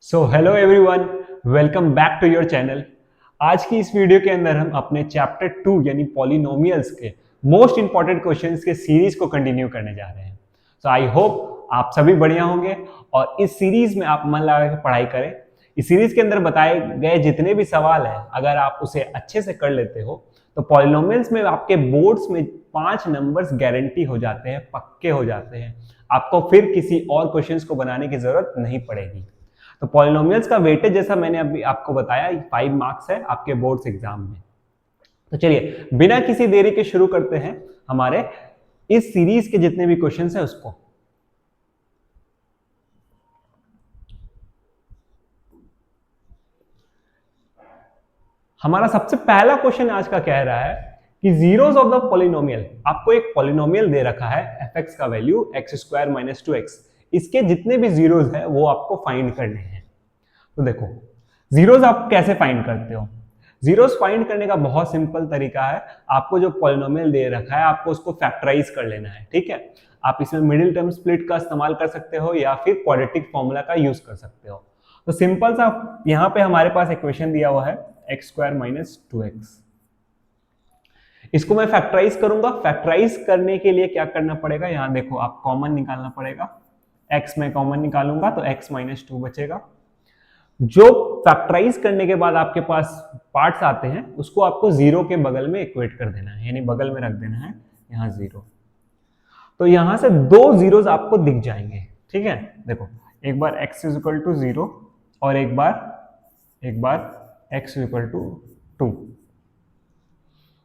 So hello everyone, welcome back to your channel. आज की इस वीडियो के अंदर हम अपने चैप्टर 2 यानी पॉलिनोमियल्स के मोस्ट इंपॉर्टेंट क्वेश्चंस के सीरीज को कंटिन्यू करने जा रहे हैं। सो आई होप आप सभी बढ़िया होंगे और इस सीरीज में आप मन लगा के पढ़ाई करें। इस सीरीज के अंदर बताए गए जितने भी सवाल हैं, अगर आप उसे अच्छे से कर लेते हो तो पॉलिनोमियल्स में आपके बोर्ड्स में 5 नंबर्स गारंटी हो जाते हैं, पक्के हो जाते हैं। आपको फिर किसी और क्वेश्चंस को बनाने की जरूरत नहीं पड़ेगी। तो पॉलिनोमियल्स का वेटेज जैसा मैंने अभी आपको बताया 5 मार्क्स है आपके बोर्ड्स एग्जाम में। तो चलिए बिना किसी देरी के शुरू करते हैं हमारे इस सीरीज के जितने भी क्वेश्चंस हैं उसको। हमारा सबसे पहला क्वेश्चन आज का कह रहा है कि जीरोस ऑफ द पॉलिनोमियल। आपको एक पॉलिनोमियल दे रखा है f(x) का वैल्यू x² - 2x। इसके जितने भी जीरोस है वो आपको फाइंड करने हैं। तो देखो जीरोस आप कैसे फाइंड करते हो। जीरोस फाइंड करने का बहुत सिंपल तरीका है। आपको जो पॉलिनोमियल दे रखा है आपको उसको फैक्टराइज कर लेना है, ठीक है। आप इसमें मिडिल टर्म स्प्लिट का इस्तेमाल कर सकते हो या फिर क्वाड्रेटिक फॉर्मूला का यूज कर सकते हो। तो सिंपल सा यहाँ पे हमारे पास इक्वेशन दिया हुआ है x² - 2x। इसको मैं फैक्टराइज करूंगा। फैक्टराइज करने के लिए क्या करना पड़ेगा, यहाँ देखो आप कॉमन निकालना पड़ेगा। x में कॉमन निकालूंगा तो x - 2 बचेगा। जो फैक्टराइज करने के बाद आपके पास पार्ट्स आते हैं उसको आपको जीरो के बगल में इक्वेट कर देना है, यानी बगल में रख देना है यहाँ जीरो। तो यहां से दो जीरोस आपको दिख जाएंगे, ठीक है। देखो एक बार x = 0 और एक बार x = 2।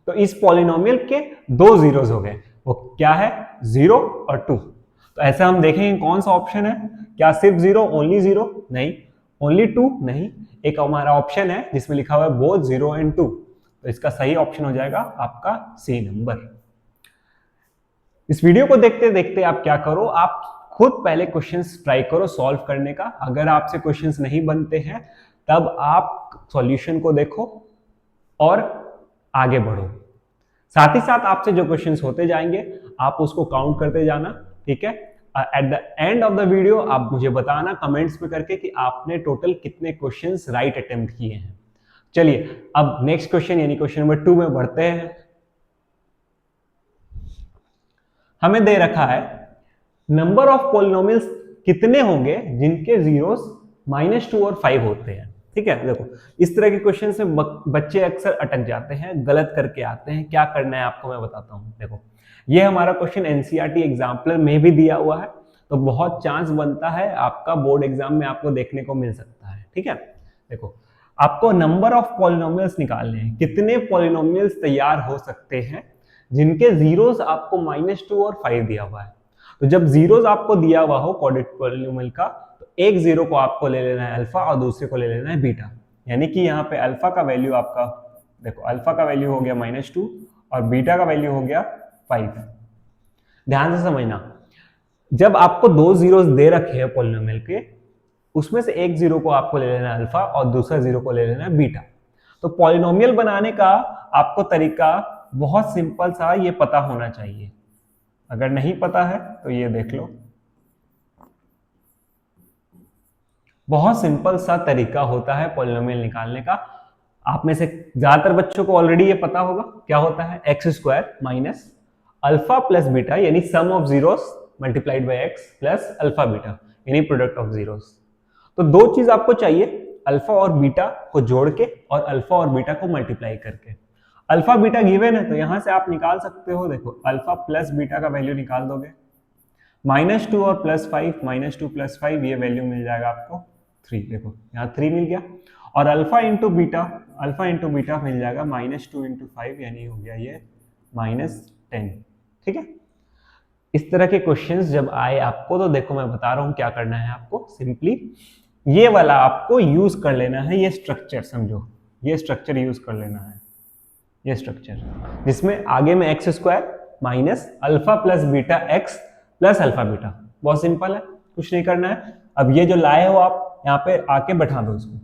तो इस पॉलिनोमियल के दो जीरोस हो गए। वो क्या है, 0 और 2। तो ऐसे हम देखेंगे कौन सा ऑप्शन है। क्या सिर्फ 0, ओनली 0? नहीं। ओनली 2? नहीं। एक हमारा ऑप्शन है जिसमें लिखा हुआ है बोथ 0 एंड 2। तो इसका सही ऑप्शन हो जाएगा आपका सी नंबर। इस वीडियो को देखते देखते आप क्या करो, आप खुद पहले क्वेश्चंस ट्राई करो सॉल्व करने का। अगर आपसे क्वेश्चंस नहीं बनते हैं तब आप सॉल्यूशन को देखो और आगे बढ़ो। साथ ही साथ आपसे जो क्वेश्चंस होते जाएंगे आप उसको काउंट करते जाना, ठीक है। At the end of the video आप मुझे बताना कमेंट्स में करके कि आपने टोटल कितने क्वेश्चंस राइट अटेम्प्ट किए हैं। चलिए अब नेक्स्ट क्वेश्चन यानी क्वेश्चन नंबर 2 में बढ़ते हैं। हमें दे रखा है नंबर ऑफ पॉलिनोमियल्स कितने होंगे जिनके जीरोस -2 और 5 होते हैं, ठीक है। देखो इस तरह के क्वेश्चन से बच्चे अक्सर अटक जाते हैं, गलत करके आते हैं। क्या करना है आपको मैं बताता हूं। देखो ये हमारा क्वेश्चन एनसीईआरटी एग्जाम्पलर में भी दिया हुआ है, तो बहुत चांस बनता है आपका बोर्ड एग्जाम में आपको देखने को मिल सकता है, ठीक है। देखो आपको नंबर ऑफ पॉलिनोमियल्स निकालने हैं, कितने पॉलिनोमियल्स तैयार हो सकते हैं जिनके जीरोस आपको -2 और 5 दिया हुआ है। तो जब जीरोस आपको दिया हुआ हो क्वाड्रेटिक पॉलिनोमियल का, तो एक जीरो को आपको ले लेना है अल्फा और दूसरे को ले लेना है बीटा। यानी कि यहाँ पे अल्फा का वैल्यू आपका, देखो अल्फा का वैल्यू हो गया -2 और बीटा का वैल्यू हो गया 5। ध्यान से समझना, जब आपको दो जीरोस दे रखे हैं पॉलिनोमियल के, उसमें से एक जीरो को आपको ले लेना है अल्फा और दूसरा जीरो को ले लेना है बीटा। तो पॉलिनोमियल बनाने का आपको तरीका बहुत सिंपल सा ये पता होना चाहिए। अगर नहीं पता है तो ये देख लो, बहुत सिंपल सा तरीका होता है पॉलिनोमियल निकालने का। आप में से ज्यादातर बच्चों को ऑलरेडी ये पता होगा क्या होता है, x² - अल्फा प्लस बीटा यानी sum of zeros multiplied by x plus alpha beta यानी प्रोडक्ट ऑफ जीरोस। तो दो चीज आपको चाहिए, अल्फा और बीटा को जोड़ के और अल्फा और बीटा को मल्टीप्लाई करके। अल्फा बीटा गिवन है तो यहां से आप निकाल सकते हो। देखो अल्फा प्लस बीटा का वैल्यू निकाल दोगे, -2 और +5, -2 + 5 ये वैल्यू मिल जाएगा आपको 3। देखो यहाँ 3 मिल गया। और अल्फा इंटू बीटा मिल जाएगा -2 × 5 यानी हो गया ये -10, ठीक है। इस तरह के क्वेश्चंस जब आए आपको तो देखो मैं बता रहा हूं क्या करना है आपको। सिंपली ये वाला आपको यूज कर लेना है, ये स्ट्रक्चर समझो, ये स्ट्रक्चर यूज कर लेना है। ये स्ट्रक्चर जिसमें आगे में x² - alpha plus beta x plus alpha beta. बहुत सिंपल है, कुछ नहीं करना है। अब ये जो लाए हो आप यहाँ पे आके बैठा दो इसको,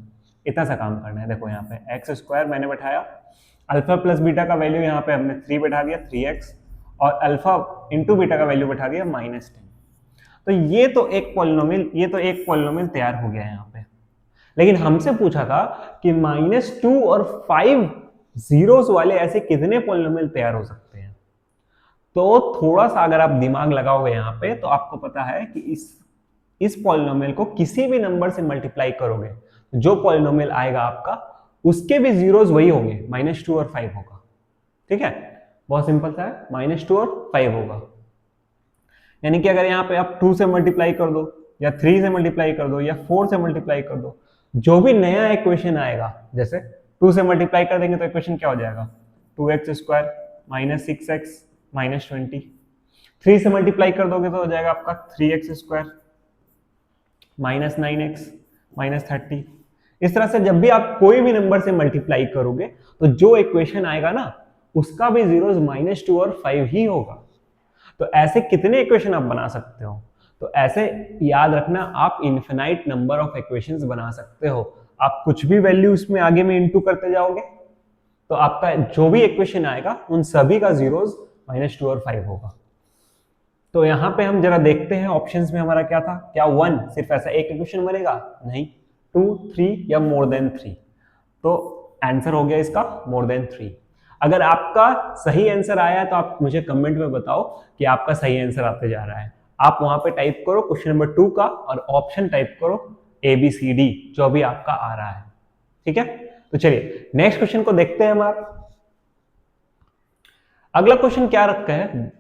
इतना सा काम करना है। देखो यहाँ पे x² मैंने बैठाया, अल्फा प्लस बीटा का वैल्यू यहाँ पे हमने 3 बैठा दिया 3x, और अल्फा इंटू बीटा का वैल्यू बैठा दिया -10। तो ये तो एक पॉलिनोमियल तैयार हो गया है यहाँ पे। लेकिन हमसे पूछा था कि -2 और 5 जीरोस वाले ऐसे कितने पॉलिनोमियल तैयार हो सकते हैं। तो थोड़ा सा अगर आप दिमाग लगाओगे यहाँ पे तो आपको पता है कि इस पॉलिनोमियल को किसी भी नंबर से मल्टीप्लाई करोगे, जो पॉलिनोमियल आएगा आपका उसके भी जीरोस वही होंगे, -2 और 5 होगा। ठीक है, बहुत सिंपल सा है, -2 और 5 होगा। यानी कि अगर यहाँ पे आप 2 से मल्टीप्लाई कर दो या 3 से मल्टीप्लाई कर दो या 4 से मल्टीप्लाई कर दो, जो भी नया इक्वेशन आएगा, जैसे 2 से मल्टीप्लाई कर देंगे तो इक्वेशन क्या हो जाएगा, 2x square minus 6x minus 20। 3 से मल्टीप्लाई कर दोगे तो हो जाएगा आपका 3x square minus 9x minus 30। इस तरह से जब भी आप कोई भी नंबर से मल्टीप्लाई करोगे तो जो इक्वेशन आएगा ना उसका भी जीरोस -2 और 5 ही होगा। तो ऐसे कितने इक्वेशन आप बना सकते हो, तो ऐसे याद रखना आप इनफिनाइट नंबर ऑफ इक्वेशंस बना सकते हो। आप कुछ भी वैल्यू उसमें आगे में इनटू करते जाओगे तो आपका जो भी इक्वेशन आएगा उन सभी का जीरोस -2 और 5 होगा। तो यहां पे हम जरा देखते हैं ऑप्शंस में हमारा क्या था। क्या 1 सिर्फ ऐसा एक इक्वेशन बनेगा, नहीं, 2, 3 या मोर देन 3। तो आंसर हो गया इसका मोर देन 3। अगर आपका सही आंसर आया है तो आप मुझे कमेंट में बताओ कि आपका सही आंसर आते जा रहा है। आप वहां पे टाइप करो क्वेश्चन नंबर 2 का और ऑप्शन टाइप करो ABCD, जो भी आपका आ रहा है। ठीक है, तो चलिए नेक्स्ट क्वेश्चन को देखते हैं। हमारा अगला क्वेश्चन क्या रखा है,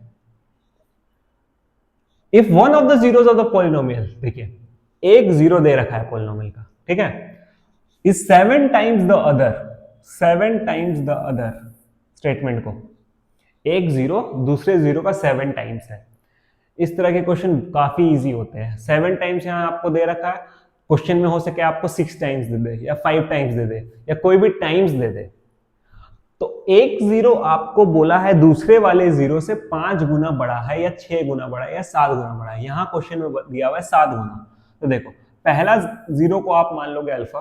if one of the zeros of the polynomial, देखिए एक जीरो दे रखा है पॉलिनोमियल का, ठीक है, is 7 times the other, 7 times the other statement को, एक जीरो दूसरे जीरो का 7 टाइम्स है। इस तरह के क्वेश्चन काफी इजी होते हैं। 7 टाइम्स यहां आपको दे रखा है, क्वेश्चन में हो सके आपको 6 टाइम्स दे दे या 5 टाइम्स दे दे या कोई भी टाइम्स दे दे, तो एक जीरो आपको बोला है दूसरे वाले जीरो से 5 गुना बड़ा है या 6 गुना बड़ा है या 7 गुना बड़ा है। यहां क्वेश्चन में दिया हुआ है 7 गुना। तो देखो पहला जीरो को आप मान लोगे अल्फा,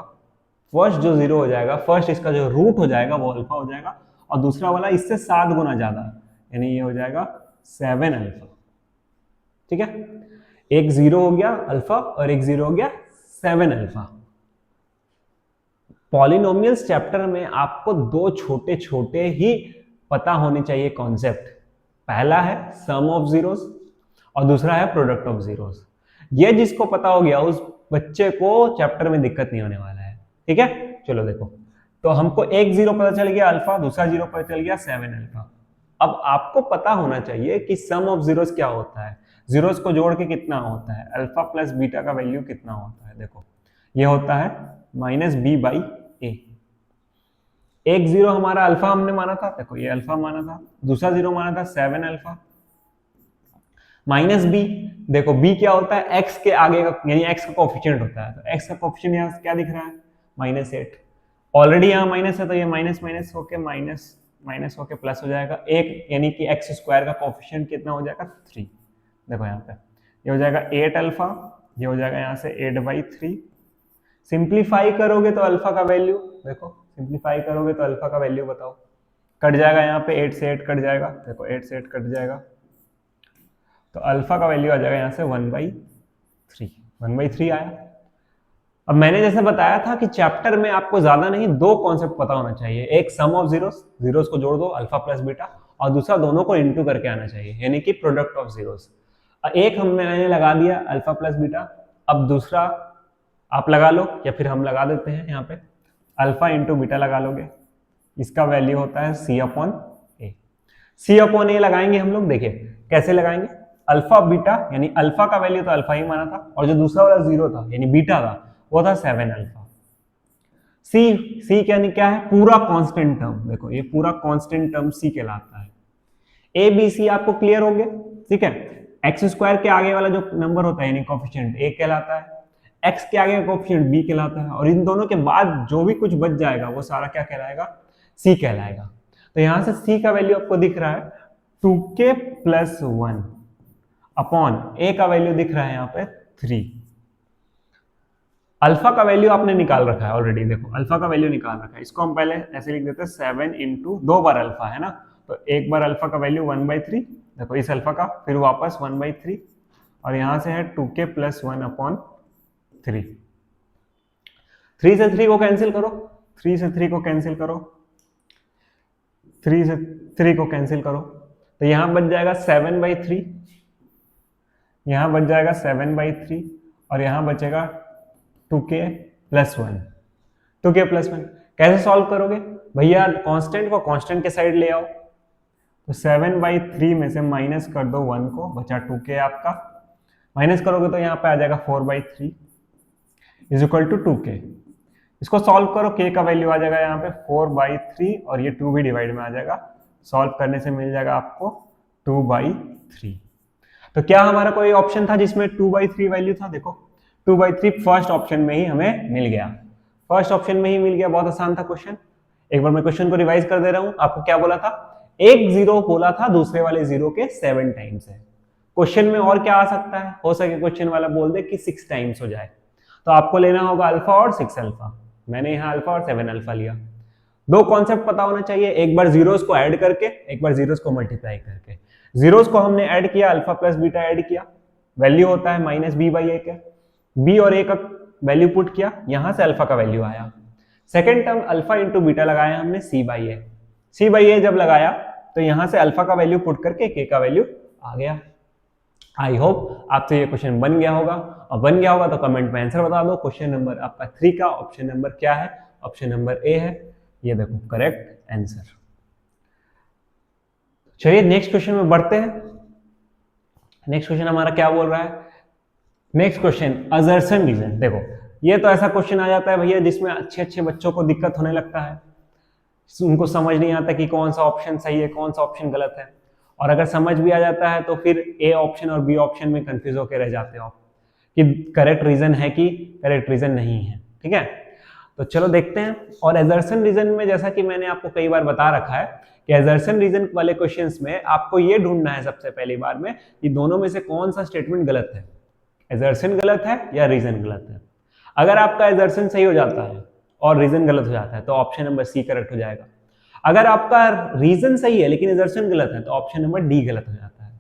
फर्स्ट जो जीरो हो जाएगा, फर्स्ट इसका जो रूट हो जाएगा वो अल्फा हो जाएगा, और दूसरा वाला इससे 7 गुना ज्यादा, यानी ये हो जाएगा 7 अल्फा। ठीक है, एक जीरो हो गया अल्फा और एक जीरो हो गया 7 अल्फा। पॉलिनोमियल्स चैप्टर में आपको दो छोटे छोटे ही पता होने चाहिए कॉन्सेप्ट। पहला है सम ऑफ जीरोस और दूसरा है प्रोडक्ट ऑफ जीरोस। ये जिसको पता हो गया उस बच्चे को चैप्टर में दिक्कत नहीं होने वाला है। ठीक है, चलो देखो, तो हमको एक जीरो पता चल गया अल्फा, दूसरा जीरो पता चल गया 7 अल्फा। अब आपको पता होना चाहिए कि सम ऑफ जीरोस क्या होता है, जीरोस को जोड़ के कितना होता है, अल्फा प्लस बीटा का वैल्यू कितना होता है। देखो ये होता है -b/a। एक जीरो हमारा अल्फा हमने माना था, देखो ये अल्फा माना था, दूसरा जीरो माना था 7 अल्फा, माइनस बी, देखो बी क्या होता है, एक्स के आगे का, यानी एक्स का कोफिशिएंट होता है, तो एक्स का कोफिशिएंट यहाँ क्या दिख रहा है, -8। ऑलरेडी यहाँ माइनस है तो ये माइनस माइनस होके माइनस होके प्लस हो जाएगा एक, यानी कि एक्स स्क्वायर का कोफिशिएंट कितना हो जाएगा 3। देखो यहाँ पे ये हो जाएगा 8 अल्फा, ये हो जाएगा यहाँ से 8/3। सिंप्लीफाई करोगे तो अल्फा का वैल्यू, देखो सिंप्लीफाई करोगे तो अल्फा का वैल्यू बताओ, कट जाएगा यहाँ पे 8 से 8 कट जाएगा, देखो 8 से 8 कट जाएगा, तो अल्फा का वैल्यू आ जाएगा यहाँ से 1/3 आया। अब मैंने जैसे बताया था कि चैप्टर में आपको ज्यादा नहीं दो कॉन्सेप्ट पता होना चाहिए, एक सम ऑफ जीरोस, जीरोस को जोड़ दो अल्फा प्लस बीटा, और दूसरा दोनों को इनटू करके आना चाहिए, यानी कि प्रोडक्ट ऑफ जीरोस। एक हमने लगा दिया अल्फा प्लस बीटा, अब दूसरा आप लगा लो या फिर हम लगा देते हैं, यहाँ पे अल्फा इंटू बीटा लगा लोगे, इसका वैल्यू होता है C/A। C/A लगाएंगे हम लोग, देखिए कैसे लगाएंगे, अल्फा बीटा, यानी अल्फा का वैल्यू तो अल्फा ही माना था, और जो दूसरा वाला जीरो था यानी बीटा था वो था 7 अल्फा। सी यानी क्या है, पूरा कांस्टेंट टर्म, देखो ये पूरा कांस्टेंट टर्म सी कहलाता है। ए बी सी आपको क्लियर हो गया, ठीक है। एक्स स्क्वायर के आगे वाला जो नंबर होता है यानी कोफिशिएंट ए कहलाता है, एक्स के आगे का कोफिशिएंट बी कहलाता है, और इन दोनों के बाद जो भी कुछ बच जाएगा वो सारा क्या कहलाएगा, सी कहलाएगा। तो यहां से सी का वैल्यू आपको दिख रहा है 2k + 1 अपॉन ए का वैल्यू दिख रहा है यहाँ पे 3। अल्फा का वैल्यू आपने निकाल रखा है ऑलरेडी, देखो अल्फा का वैल्यू निकाल रखा है, इसको हम पहले ऐसे लिख देते हैं 7 × 2 बार अल्फा है ना, तो एक बार अल्फा का वैल्यू 1/3, देखो इस अल्फा का, फिर वापस 1/3, और यहां से है 2k + 1 अपॉन 3। 3 से 3 को कैंसिल करो, 3 से 3 को कैंसिल करो, 3 से 3 को कैंसिल करो, तो यहां बच जाएगा 7/3, यहां बच जाएगा 7/3 और यहां बचेगा 2k + 1, 2k + 1। कैसे सॉल्व करोगे भैया, कांस्टेंट को कांस्टेंट के साइड ले आओ, तो 7/3 में से माइनस कर दो 1 को, बचा 2k आपका, माइनस करोगे तो यहाँ पे आ जाएगा 4/3 = 2k। इसको सॉल्व करो, k का वैल्यू आ जाएगा यहाँ पे 4/3 और ये 2 भी डिवाइड में आ जाएगा, सॉल्व करने से मिल जाएगा आपको 2/3। तो क्या हमारा कोई ऑप्शन था जिसमें 2/3 वैल्यू था? देखो 2/3 फर्स्ट ऑप्शन में ही हमें मिल गया, फर्स्ट ऑप्शन में ही मिल गया, बहुत आसान था क्वेश्चन। एक बार मैं क्वेश्चन को रिवाइज कर दे रहा हूं, आपको क्या बोला था, एक जीरो बोला था दूसरे वाले जीरो के 7 टाइम्स है। क्वेश्चन में और क्या आ सकता है, हो सके क्वेश्चन वाला बोल दे कि 6 टाइम्स हो जाए, तो आपको लेना होगा अल्फा और 6 अल्फा। मैंने यहाँ अल्फा और 7 अल्फा लिया। दो कॉन्सेप्ट पता होना चाहिए, एक बार जीरोस को ऐड करके, एक बार जीरोस को मल्टीप्लाई करके। जीरोस को हमने ऐड किया, अल्फा प्लस बीटा ऐड किया, वैल्यू होता है -b/a के, b और a का वैल्यू पुट किया, यहां से अल्फा का वैल्यू आया। Second term alpha into beta लगाया हमने c/a, c/a जब लगाया तो यहां से अल्फा का वैल्यू पुट करके k का वैल्यू आ गया। आई होप आपसे ये क्वेश्चन बन गया होगा, और बन गया होगा तो कमेंट में आंसर बता दो। क्वेश्चन नंबर आपका 3 का ऑप्शन नंबर क्या है? ऑप्शन नंबर ए है, ये देखो करेक्ट आंसर। चलिए नेक्स्ट क्वेश्चन में बढ़ते हैं। नेक्स्ट क्वेश्चन हमारा क्या बोल रहा है? Next question assertion reason. देखो ये तो ऐसा क्वेश्चन आ जाता है भैया जिसमें अच्छे अच्छे बच्चों को दिक्कत होने लगता है, उनको समझ नहीं आता कि कौन सा ऑप्शन सही है कौन सा ऑप्शन गलत है, और अगर समझ भी आ जाता है तो फिर ए ऑप्शन और बी ऑप्शन में कंफ्यूज होकर रह जाते हो कि करेक्ट रीजन है कि करेक्ट रीजन नहीं है। ठीक है, तो चलो देखते हैं। और असर्शन रीजन में जैसा कि मैंने आपको कई बार बता रखा है कि असर्शन रीजन वाले क्वेश्चंस में आपको ये ढूंढना है सबसे पहली बार में कि दोनों में से कौन सा स्टेटमेंट गलत है, असर्शन गलत है या रीजन गलत है। अगर आपका असर्शन सही हो जाता है और रीजन गलत हो जाता है तो ऑप्शन नंबर सी करेक्ट हो जाएगा। अगर आपका रीजन सही है लेकिन असर्शन गलत है तो ऑप्शन नंबर डी गलत हो जाता है।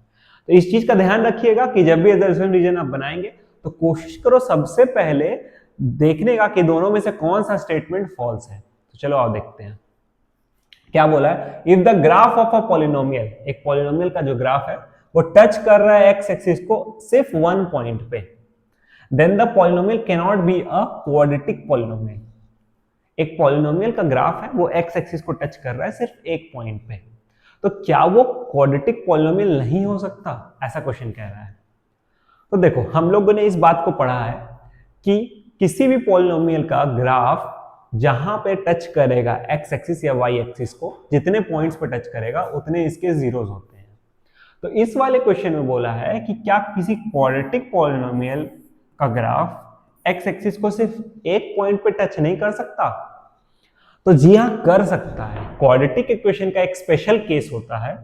तो इस चीज का ध्यान रखिएगा कि जब भी असर्शन रीजन आप बनाएंगे तो कोशिश करो सबसे पहले देखने का कि दोनों में से कौन सा स्टेटमेंट फॉल्स है। तो चलो आओ देखते हैं क्या बोला है। If the graph of a polynomial, एक पॉलिनोमियल का जो ग्राफ है वो टच कर रहा है एक्स एक्सिस को सिर्फ 1 पॉइंट पे, then the polynomial cannot be a quadratic polynomial. एक पॉलिनोमियल का ग्राफ है वो एक्स एक्सिस को टच कर रहा है सिर्फ एक पॉइंट पे, तो क्या वो क्वाड्रेटिक पॉलिनोमियल नहीं हो सकता? ऐसा क्वेश्चन कह रहा है। तो देखो हम लोगों ने इस बात को पढ़ा है कि किसी भी पॉलिनोमियल का ग्राफ जहां पे टच करेगा एक्स एक्सिस या वाई एक्सिस को, जितने पॉइंट्स पे टच करेगा उतने इसके जीरोस होते हैं। तो इस वाले क्वेश्चन में बोला है कि क्या किसी क्वाड्रेटिक पॉलिनोमियल का ग्राफ एक्स एक्सिस को सिर्फ एक पॉइंट पे टच नहीं कर सकता? तो जी हां कर सकता है। क्वाड्रेटिक इक्वेशन का एक स्पेशल केस होता है,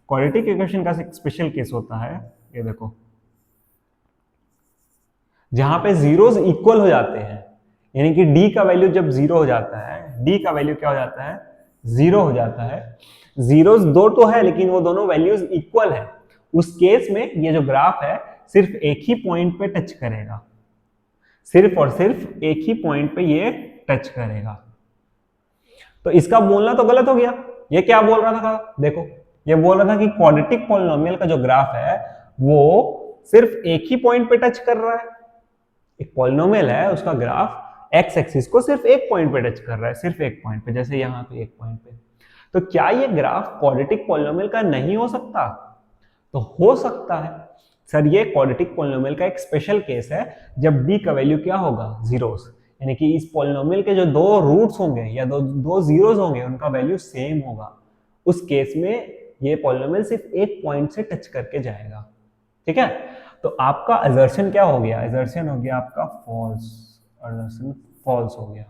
क्वाड्रेटिक इक्वेशन का एक स्पेशल केस होता है, ये देखो, जहां पे जीरोस इक्वल हो जाते हैं, यानी कि डी का वैल्यू जब जीरो हो जाता है, डी का वैल्यू क्या हो जाता है? जीरो हो जाता है। जीरोस दो तो है लेकिन वो दोनों वैल्यूज इक्वल है, उस केस में ये जो ग्राफ है सिर्फ एक ही पॉइंट पे टच करेगा, सिर्फ और सिर्फ एक ही पॉइंट पे ये टच करेगा। तो इसका बोलना तो गलत हो गया। ये क्या बोल रहा था? देखो ये बोल रहा था कि क्वाड्रेटिक पॉलिनोमियल का जो ग्राफ है वो सिर्फ एक ही पॉइंट पे टच कर रहा है। एक पॉलिनोमियल है उसका ग्राफ एक्स एक्सिस को सिर्फ एक पॉइंट पे टच कर रहा है, सिर्फ एक पॉइंट पे, जैसे यहाँ पे एक पॉइंट पे। तो क्या ये ग्राफ क्वाड्रेटिक पॉलिनोमियल का नहीं हो सकता? तो हो सकता है सर, ये क्वाड्रेटिक पॉलिनोमियल का एक स्पेशल केस है जब डी का वैल्यू क्या होगा? जीरोस, यानी कि इस पॉलिनोमियल के जो दो रूट्स होंगे या दो जीरोस होंगे उनका वैल्यू सेम होगा। उस केस में ये पॉलिनोमियल सिर्फ एक पॉइंट से टच करके जाएगा। ठीक है, तो आपका असर्शन क्या हो गया? असर्शन हो गया आपका फॉल्स, असर्शन फॉल्स हो गया।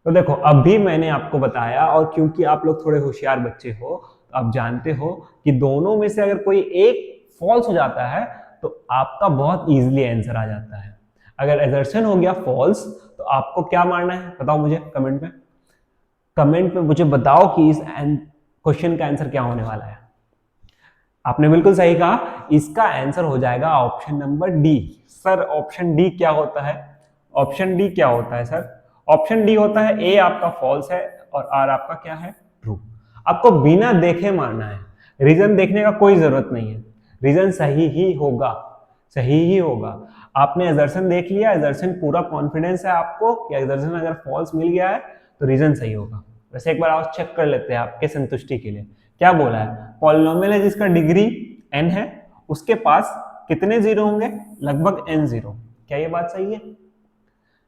तो देखो अभी मैंने आपको बताया, और क्योंकि आप लोग थोड़े होशियार बच्चे हो तो आप जानते हो कि दोनों में से अगर कोई एक फॉल्स हो जाता है तो आपका बहुत इजीली आंसर आ जाता है। अगर असर्शन हो गया फॉल्स तो आपको क्या मानना है बताओ मुझे कमेंट में। कमेंट में मुझे बताओ कि इस क्वेश्चन का आंसर क्या होने वाला है। आपने बिल्कुल सही कहा, इसका आंसर हो जाएगा option number D. Sir option D क्या होता है? ऑप्शन डी क्या होता है सर? ऑप्शन डी होता है ए आपका फॉल्स है और आर आपका क्या है? ट्रू। आपको बिना देखे मानना है, रीजन देखने का कोई जरूरत नहीं है, रीजन सही ही होगा, सही ही होगा। आपने एजर्शन देख लिया, एजर्शन पूरा कॉन्फिडेंस है आपको कि एजर्शन अगर फॉल्स मिल गया है तो रीजन सही होगा। वैसे एक बार आप चेक कर लेते हैं आपके संतुष्टि के लिए। क्या बोला है? पॉलिनोमियल है जिसका डिग्री n है, उसके पास कितने जीरो होंगे? लगभग n जीरो। क्या ये बात सही है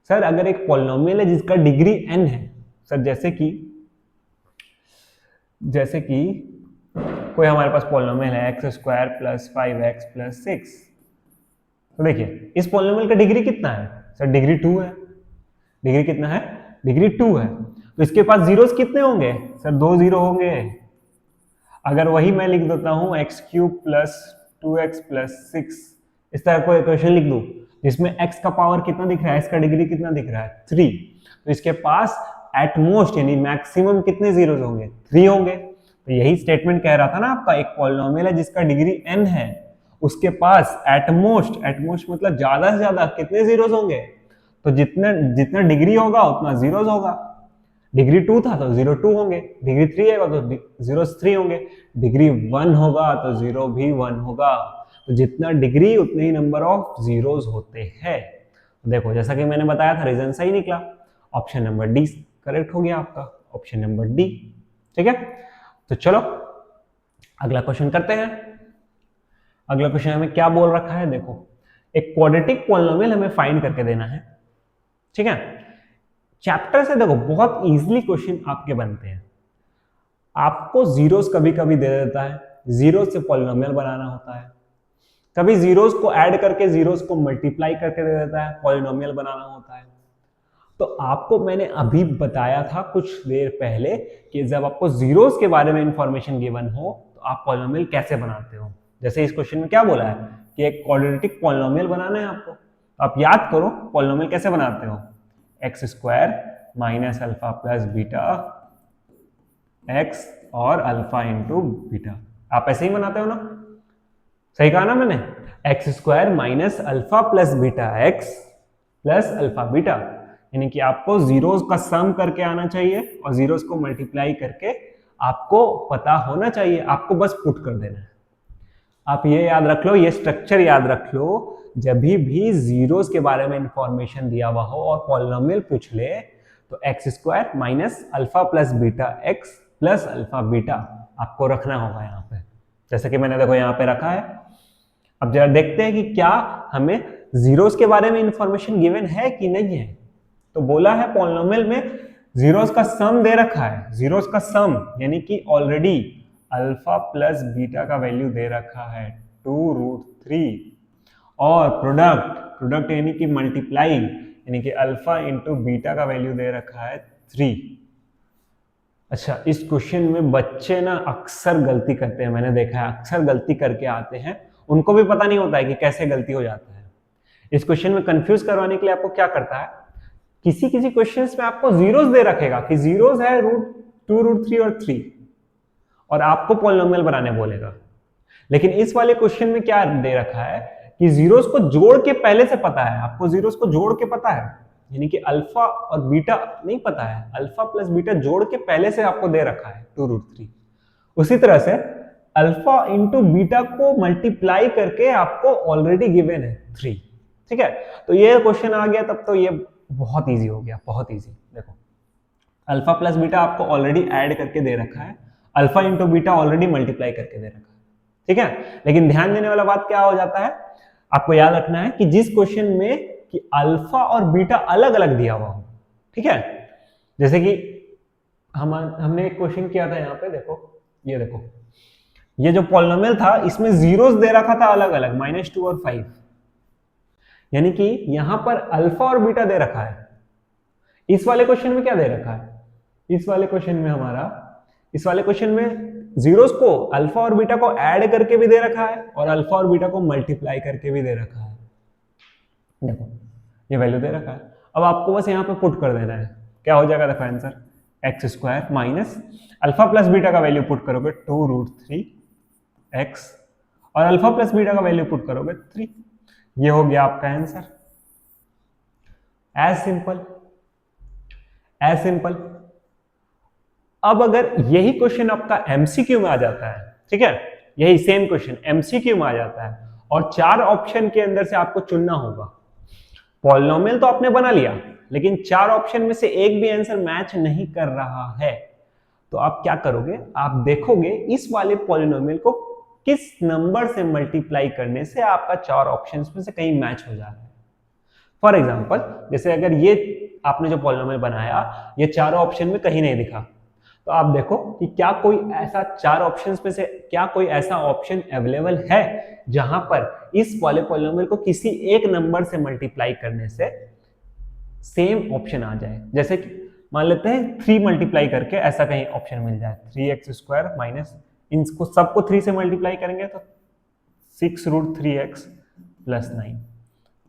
सर? अगर एक पॉलिनोमियल है जिसका डिग्री n है सर, जैसे कि कोई हमारे पास पॉलिनोमियल है x square plus 5x plus 6, तो देखिए इस पॉलिनोमियल का डिग्री कितना है सर? डिग्री 2 है। डिग्री कितना है? डिग्री 2 है। तो इसके पास जीरोस कितने होंगे सर? 2 जीरो होंगे। अगर वही मैं लिख देता हूं x cube plus 2x plus 6, इस तरह कोई इक्वेशन लिख दूं जिसमें x का पावर कितना दिख रहा है, इसका डिग्री कितना दिख रहा है? 3, तो इसके पास एट मोस्ट यानी मैक्सिमम कितने जीरोस होंगे? 3 होंगे। तो यही स्टेटमेंट कह रहा था ना आपका, एक पॉलिनोमियल है जिसका डिग्री n है, उसके पास एट मोस्ट मतलब ज्यादा से ज्यादा कितने जीरोस होंगे? तो जितना जितना डिग्री होगा उतना जीरोस होगा। डिग्री 2 था तो 0 2 होंगे, डिग्री 3 है तो जीरोस 3 होंगे, डिग्री 1 होगा तो जीरो भी 1 होगा। तो जितना डिग्री उतने ही नंबर ऑफ जीरोस होते हैं। देखो जैसा कि मैंने बताया था, रीजन सही निकला, ऑप्शन नंबर डी करेक्ट हो गया आपका, ऑप्शन नंबर डी। ठीक है, तो चलो अगला क्वेश्चन करते हैं। अगला क्वेश्चन हमें क्या बोल रखा है? देखो एक क्वाड्रेटिक पॉलिनोमियल हमें फाइंड करके देना है। ठीक है, चैप्टर से देखो बहुत इजीली क्वेश्चन आपके बनते हैं। आपको जीरोस कभी कभी दे देता है, जीरोस से पॉलिनोमियल बनाना होता है, कभी जीरोस को ऐड करके जीरोस को मल्टीप्लाई करके दे देता है, पॉलिनोमियल बनाना होता है। तो आपको मैंने अभी बताया था कुछ देर पहले कि जब आपको जीरोस के बारे में इंफॉर्मेशन गिवन हो तो आप पॉलिनोमियल कैसे बनाते हो। जैसे इस क्वेश्चन में क्या बोला है कि एक क्वाड्रेटिक पॉलिनोमियल बनाना है आपको, तो आप याद करो पॉलिनोमियल कैसे बनाते हो? X square minus alpha plus beta x और अल्फा इंटू बीटा, आप ऐसे ही बनाते हो ना? सही कहा ना मैंने? X square minus alpha plus beta x plus alpha beta, यानी कि आपको जीरोस का सम करके आना चाहिए और जीरोस को मल्टीप्लाई करके आपको पता होना चाहिए, आपको बस पुट कर देना है। आप ये याद रख लो, ये स्ट्रक्चर याद रख लो, जब भी जीरोस के बारे में इंफॉर्मेशन दिया हुआ हो और पॉलिनोमियल पूछ ले तो x square minus alpha plus beta x plus alpha beta आपको रखना होगा यहाँ पे, जैसे कि मैंने देखो यहाँ पे रखा है। अब जरा देखते हैं कि क्या हमें जीरोस के बारे में इंफॉर्मेशन गिवन है कि नहीं है। तो बोला है पॉलिनोमियल में जीरोस का सम दे रखा है, जीरोस का सम यानी कि ऑलरेडी अल्फा प्लस बीटा का वैल्यू दे रखा है 2√3, और प्रोडक्ट यानी कि मल्टीप्लाई यानी कि अल्फा इंटू बीटा का वैल्यू दे रखा है 3। अच्छा, इस क्वेश्चन में बच्चे ना अक्सर गलती करते हैं, मैंने देखा है अक्सर गलती करके आते हैं, उनको भी पता नहीं होता है कि कैसे गलती हो जाता है। इस क्वेश्चन में कंफ्यूज करवाने के लिए आपको क्या करता है, किसी किसी क्वेश्चंस में आपको जीरोस दे रखेगा कि जीरोस है √2√3 और 3, और आपको पॉलिनोमियल बनाने बोलेगा। लेकिन इस वाले क्वेश्चन में क्या दे रखा है कि जीरोस को जोड़ के पहले से पता है, आपको जीरोस को जोड़ के पता है, यानी कि अल्फा और बीटा नहीं पता है, अल्फा प्लस बीटा जोड़ के पहले से आपको दे रखा है 2√3। उसी तरह से अल्फा इंटू बीटा को मल्टीप्लाई करके आपको ऑलरेडी गिवन है 3। ठीक है, तो ये क्वेश्चन आ गया तब तो ये बहुत इजी हो गया, बहुत इजी। देखो अल्फा प्लस बीटा आपको ऑलरेडी ऐड करके दे रखा है, alpha into beta already multiply करके दे रखा है। ठीक है, लेकिन ध्यान देने वाला बात क्या हो जाता है, आपको याद रखना है कि जिस क्वेश्चन में कि अल्फा और बीटा अलग अलग दिया हुआ हो, ठीक है, जैसे कि हमने एक क्वेश्चन किया था यहाँ पे, देखो ये देखो, ये जो पॉलिनोमियल था इसमें जीरोस दे रखा था अलग अलग -2 और 5, यानी कि यहां पर अल्फा और बीटा दे रखा है। इस वाले क्वेश्चन में क्या दे रखा है, इस वाले क्वेश्चन में जीरोस को अल्फा और बीटा को ऐड करके भी दे रखा है और अल्फा और बीटा को मल्टीप्लाई करके भी दे रखा है। देखो ये वैल्यू दे रखा है, अब आपको बस यहाँ पे पुट कर देना है, क्या हो जाएगा देखो answer, x square minus alpha plus beta का वैल्यू पुट करोगे 2√3 एक्स और अल्फा प्लस बीटा का वैल्यू पुट करोगे 3, ये हो गया आपका answer. As simple, as simple. अब अगर यही क्वेश्चन आपका एमसीक्यू में आ जाता है, ठीक है, यही सेम क्वेश्चन एमसीक्यू में आ जाता है और 4 ऑप्शन के अंदर से आपको चुनना होगा, पॉलिनोमियल तो आपने बना लिया लेकिन 4 ऑप्शन में से एक भी आंसर मैच नहीं कर रहा है, तो आप क्या करोगे, आप देखोगे इस वाले पॉलिनोमियल को किस नंबर से मल्टीप्लाई करने से आपका 4 ऑप्शंस में से कहीं मैच हो जा रहा है। फॉर एग्जांपल, जैसे अगर ये आपने जो पॉलिनोमियल बनाया ये चारों ऑप्शन में कहीं नहीं दिखा, तो आप देखो कि क्या कोई ऐसा 4 ऑप्शंस में से क्या कोई ऐसा ऑप्शन अवेलेबल है जहां पर इस वाले पॉलिनोमियल को किसी एक नंबर से मल्टीप्लाई करने से सेम ऑप्शन आ जाए। जैसे कि मान लेते हैं 3 मल्टीप्लाई करके ऐसा कहीं ऑप्शन मिल जाए, 3x² माइनस, इनको सबको 3 से मल्टीप्लाई करेंगे तो 6√3x + 9,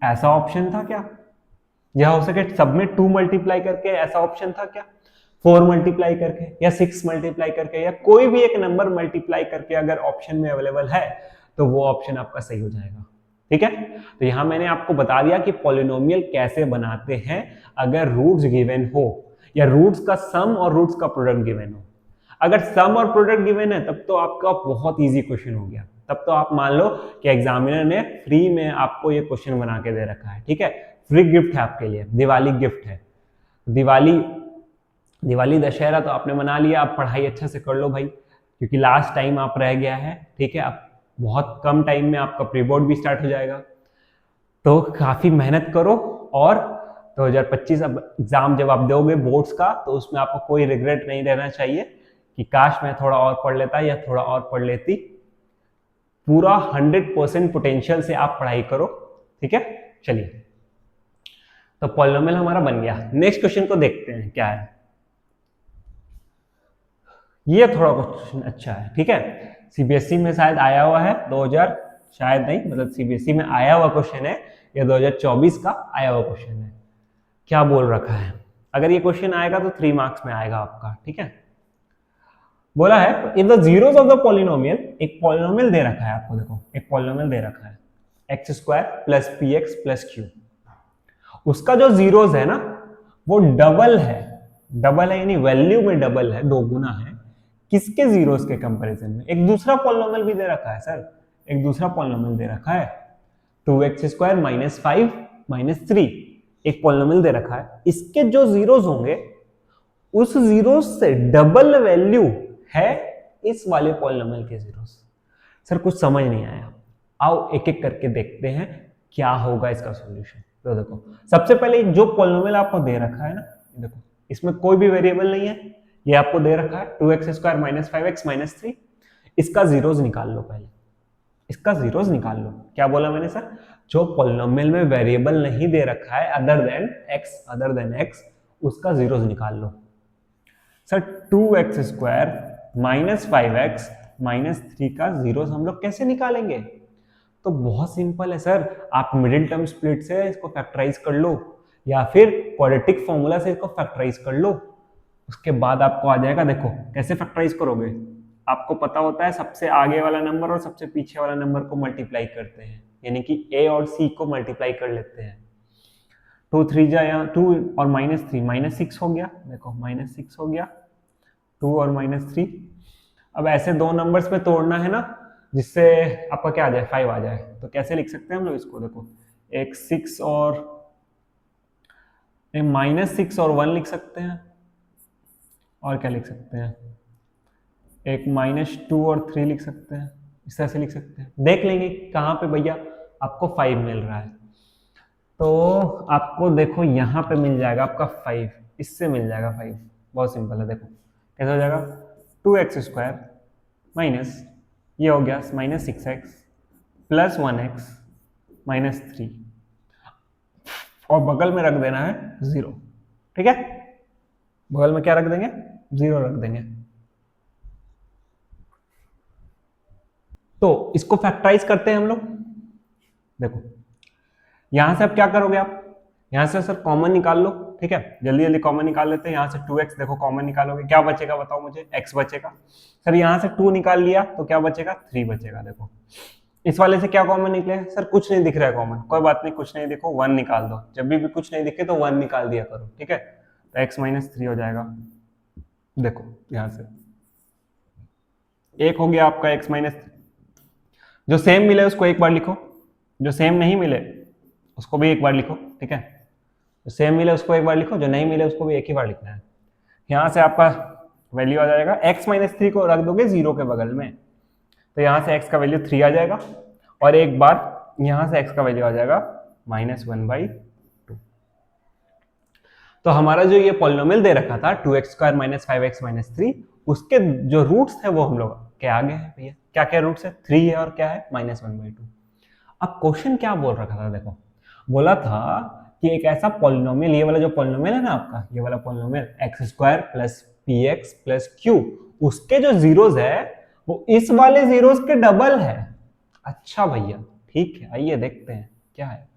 ऐसा ऑप्शन था क्या? यह हो सके सब में 2 मल्टीप्लाई करके ऐसा ऑप्शन था क्या? 4 मल्टीप्लाई करके या 6 मल्टीप्लाई करके या कोई भी एक नंबर मल्टीप्लाई करके अगर ऑप्शन में अवेलेबल है तो वो ऑप्शन आपका सही हो जाएगा। ठीक है, तो यहां मैंने आपको बता दिया कि पॉलिनोमियल कैसे बनाते हैं अगर रूट्स गिवन हो या रूट्स का सम और रूट्स का प्रोडक्ट गिवन हो। अगर सम और प्रोडक्ट गिवन है तब तो आपका बहुत इजी क्वेश्चन हो गया, तब तो आप मान लो कि एग्जामिनर ने फ्री में आपको ये क्वेश्चन बना के दे रखा है। ठीक है, फ्री गिफ्ट है आपके लिए, दिवाली गिफ्ट है, दिवाली दशहरा तो आपने मना लिया, आप पढ़ाई अच्छा से कर लो भाई, क्योंकि लास्ट टाइम आप रह गया है। ठीक है, अब बहुत कम टाइम में आपका प्री बोर्ड भी स्टार्ट हो जाएगा, तो काफी मेहनत करो और 2025 अब एग्जाम जब आप दोगे बोर्ड्स का तो उसमें आपको कोई रिग्रेट नहीं रहना चाहिए कि काश मैं थोड़ा और पढ़ लेता या थोड़ा और पढ़ लेती। पूरा 100% पोटेंशियल से आप पढ़ाई करो। ठीक है, चलिए, तो पॉलिनोमियल हमारा बन गया। नेक्स्ट क्वेश्चन को देखते हैं क्या है। ये थोड़ा क्वेश्चन अच्छा है। ठीक है, सीबीएसई में शायद आया हुआ है 2000, शायद नहीं, मतलब सीबीएसई में आया हुआ क्वेश्चन है, ये 2024 का आया हुआ क्वेश्चन है। क्या बोल रखा है, अगर ये क्वेश्चन आएगा तो 3 मार्क्स में आएगा आपका। ठीक है, बोला है in the zeros of the polynomial, एक पॉलिनोमियल दे रखा है आपको, देखो एक पॉलिनोमियल दे रखा है x² + px + q, उसका जो जीरोस है ना वो डबल है, डबल है यानी वैल्यू में डबल है, 2 गुना है। किसके जीरोस के कंपैरिजन में? एक दूसरा पॉलिनोमियल भी दे रखा है सर, एक दूसरा पॉलिनोमियल दे रखा है 2x² - 5 - 3, एक पॉलिनोमियल दे रखा है, इसके जो जीरोस होंगे उस जीरोस से डबल वैल्यू है इस वाले पॉलिनोमियल के जीरोस। सर कुछ समझ नहीं आया, आओ एक एक करके देखते हैं क्या होगा इसका सॉल्यूशन। तो देखो, सबसे पहले जो पॉलिनोमियल आपको दे रखा है ना, देखो इसमें कोई भी वेरिएबल नहीं है, ये आपको दे रखा है 2x² - 5x - 3, इसका जीरोस निकाल लो, पहले इसका जीरोस निकाल लो। क्या बोला मैंने सर? जो पॉलिनोमियल में वेरिएबल नहीं दे रखा है अदर देन x, उसका जीरोस निकाल लो। सर 2x² - 5x - 3 का जीरोस हम लोग कैसे निकालेंगे? तो बहुत सिंपल है सर, आप मिडिल टर्म स्प्लिट से इसको फैक्टराइज कर लो या फिर क्वाड्रेटिक फॉर्मूला से इसको फैक्टराइज कर लो, उसके बाद आपको आ जाएगा। देखो कैसे फैक्टराइज करोगे, आपको पता होता है सबसे आगे वाला नंबर और सबसे पीछे वाला नंबर को मल्टीप्लाई करते हैं, यानी कि a और c को मल्टीप्लाई कर लेते हैं। 2 3 जा, यहाँ 2 और -3 -6 हो गया, देखो -6 हो गया, 2 और -3। अब ऐसे दो नंबर्स में तोड़ना है ना, जिससे आपका क्या आ जाए, 5 आ जाए। तो कैसे लिख सकते हैं हम लोग इसको, देखो एक 6 और -6 और 1 लिख सकते हैं, और क्या लिख सकते हैं, एक -2 और 3 लिख सकते हैं, इस तरह से लिख सकते हैं। देख लेंगे कहाँ पे भैया आपको 5 मिल रहा है, तो आपको देखो यहाँ पे मिल जाएगा आपका 5, इससे मिल जाएगा 5। बहुत सिंपल है, देखो कैसे हो जाएगा, 2x² माइनस ये हो गया -6x + 1x - 3, और बगल में रख देना है 0। ठीक है, बगल में क्या रख देंगे, 0 रख देंगे। तो इसको फैक्टराइज करते हैं हम लोग। देखो यहां से अब क्या करोगे आप, यहां से सर कॉमन निकाल लो। ठीक है, जल्दी जल्दी कॉमन निकाल लेते हैं। यहां से 2x देखो कॉमन निकालोगे, क्या बचेगा बताओ मुझे, x बचेगा। सर यहां से 2 निकाल लिया तो क्या बचेगा, 3 बचेगा। देखो इस वाले से क्या कॉमन निकले सर? कुछ नहीं दिख रहा है कॉमन, कोई बात नहीं, कुछ नहीं देखो, 1 निकाल दो, जब भी कुछ नहीं दिखे तो 1 निकाल दिया करो, ठीक है। तो x माइनस 3 हो जाएगा, देखो यहां से एक हो गया आपका x माइनस। जो सेम मिले उसको एक बार लिखो, जो सेम नहीं मिले उसको भी एक बार लिखो, ठीक है। जो सेम मिले उसको एक बार लिखो, जो नहीं मिले उसको भी एक ही बार लिखना है। यहां से आपका वैल्यू आ जाएगा, x माइनस 3 को रख दोगे 0 के बगल में, तो यहां से x का वैल्यू 3 आ जाएगा, और एक बार यहां से x का वैल्यू आ जाएगा -1/2। तो हमारा जो ये पॉलिनोमियल दे रखा था 2x² - 5x - 3, उसके जो रूट्स थे वो हम लोग के आगे हैं भैया। क्या क्या रूट्स है? 3 है और क्या है -1/2। अब क्वेश्चन क्या बोल रखा था, देखो बोला था कि एक ऐसा पॉलिनोमियल, ये वाला जो पॉलिनोमियल है ना आपका, ये वाला पॉलिनोमियल x² + px + q, उसके जो जीरोस है वो इस वाले जीरोस के डबल है। अच्छा भैया ठीक है, आइए देखते हैं क्या है।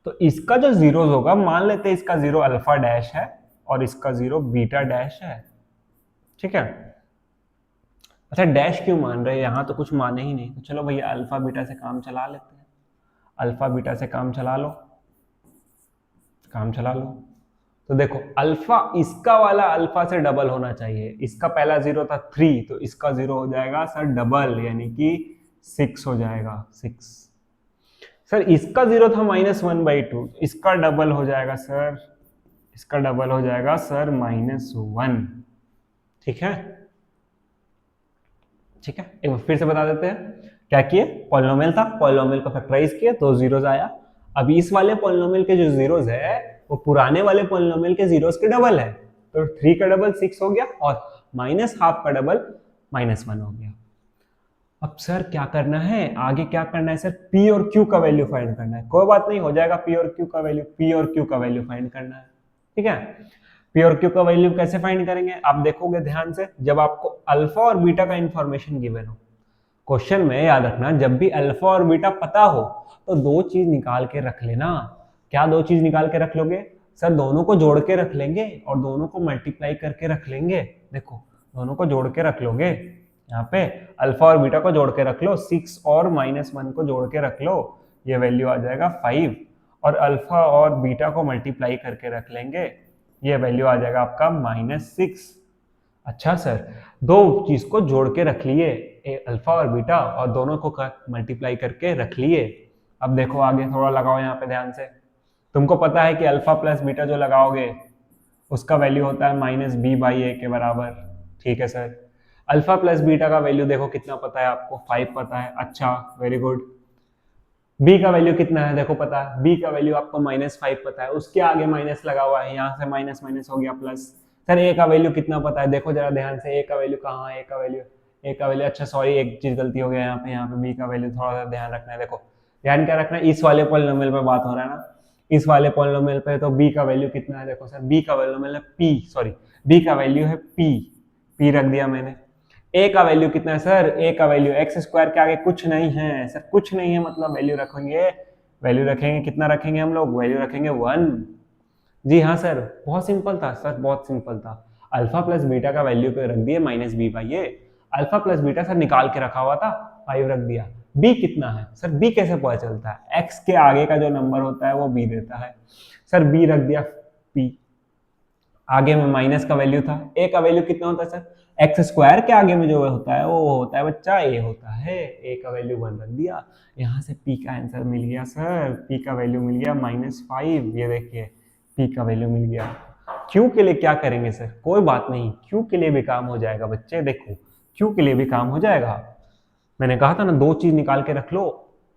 तो इसका जो जीरोस होगा, मान लेते हैं इसका 0 अल्फा डैश है और इसका 0 बीटा डैश है, ठीक है। अच्छा डैश क्यों मान रहे हैं, यहां तो कुछ माने ही नहीं, तो चलो भैया अल्फा बीटा से काम चला लेते हैं। अल्फा बीटा से काम चला लो, काम चला लो। तो देखो अल्फा, इसका वाला अल्फा से डबल होना चाहिए, इसका पहला 0 था 3, तो इसका 0 हो जाएगा सर डबल, यानी कि 6 हो जाएगा 6। सर इसका 0 था -1/2, इसका डबल हो जाएगा सर, इसका डबल हो जाएगा सर -1, ठीक है। ठीक है, एक बार फिर से बता देते हैं क्या किए। पॉलिनोमियल था, पॉलिनोमियल को फैक्टराइज किया तो जीरोस आया। अभी इस वाले पॉलिनोमियल के जो जीरोस है वो पुराने वाले पॉलिनोमियल के जीरोस के डबल है, तो 3 का डबल 6 हो गया और -½ का डबल -1 हो गया। अब सर क्या करना है, आगे क्या करना है सर? P और Q का वैल्यू फाइंड करना है। कोई बात नहीं, हो जाएगा P और Q का वैल्यू, P और Q का वैल्यू फाइंड करना है, ठीक है। P और Q का वैल्यू कैसे फाइंड करेंगे, आप देखोगे ध्यान से, जब आपको अल्फा और बीटा का इंफॉर्मेशन गिवन हो क्वेश्चन में, याद रखना जब भी अल्फा और बीटा पता हो तो दो चीज निकाल के रख लेना। क्या दो चीज निकाल के रख लोगे सर? दोनों को जोड़ के रख लेंगे और दोनों को मल्टीप्लाई करके रख लेंगे। देखो दोनों को जोड़ के रख लोगे, यहाँ पे अल्फा और बीटा को जोड़ के रख लो, 6 और -1 को जोड़ के रख लो, ये वैल्यू आ जाएगा 5, और अल्फा और बीटा को मल्टीप्लाई करके रख लेंगे, ये वैल्यू आ जाएगा आपका -6। अच्छा सर, दो चीज को जोड़ के रख लिए, अल्फा और बीटा, और दोनों को मल्टीप्लाई करके रख लिए। अब देखो आगे थोड़ा लगाओ यहाँ पे ध्यान से, तुमको पता है कि अल्फा प्लस बीटा जो लगाओगे उसका वैल्यू होता है -b/a के बराबर, ठीक है सर। अल्फा प्लस बीटा का वैल्यू देखो कितना पता है आपको, 5 पता है, अच्छा वेरी गुड। b का वैल्यू कितना है देखो पता है, b का वैल्यू आपको -5 पता है, उसके आगे माइनस लगा हुआ है, यहाँ से माइनस माइनस हो गया प्लस। सर a का वैल्यू कितना पता है, देखो जरा ध्यान से, a का वैल्यू कहाँ है, a का वैल्यू, अच्छा सॉरी एक चीज गलती हो गया यहाँ पे b का वैल्यू थोड़ा सा ध्यान रखना है। देखो ध्यान क्या रखना है, इस वाले पॉलिनोमियल पे बात हो रहा है ना, इस वाले पॉलिनोमियल पे, तो b का वैल्यू कितना है देखो सर, b का पॉलिनोमियल है b का वैल्यू है p रख दिया मैंने। a का वैल्यू कितना है सर, a का वैल्यू x² के आगे कुछ नहीं है सर, कुछ नहीं है मतलब वैल्यू रखेंगे कितना रखेंगे हम लोग, वैल्यू रखेंगे 1। जी हाँ सर, बहुत सिंपल था सर, बहुत सिंपल था। अल्फा प्लस बीटा का वैल्यू रख दिए -b/a, alpha plus beta sir निकाल के रखा हुआ था, 5 रख दिया। b कितना है सर, b कैसे पता चलता है, x के आगे का जो नंबर होता है वो b देता है, सर b रख दिया p, आगे में माइनस का वैल्यू था, a का वैल्यू कितना होता है सर, x² के आगे में जो होता है वो होता है बच्चा a होता है, a का वैल्यू 1 रख दिया, यहाँ से p का आंसर मिल गया सर, p का वैल्यू मिल गया -5, ये देखिए p का वैल्यू मिल गया। q के लिए क्या करेंगे सर, कोई बात नहीं, q के लिए भी काम हो जाएगा बच्चे, देखो q के लिए भी काम हो जाएगा, मैंने कहा था ना दो चीज निकाल के रख लो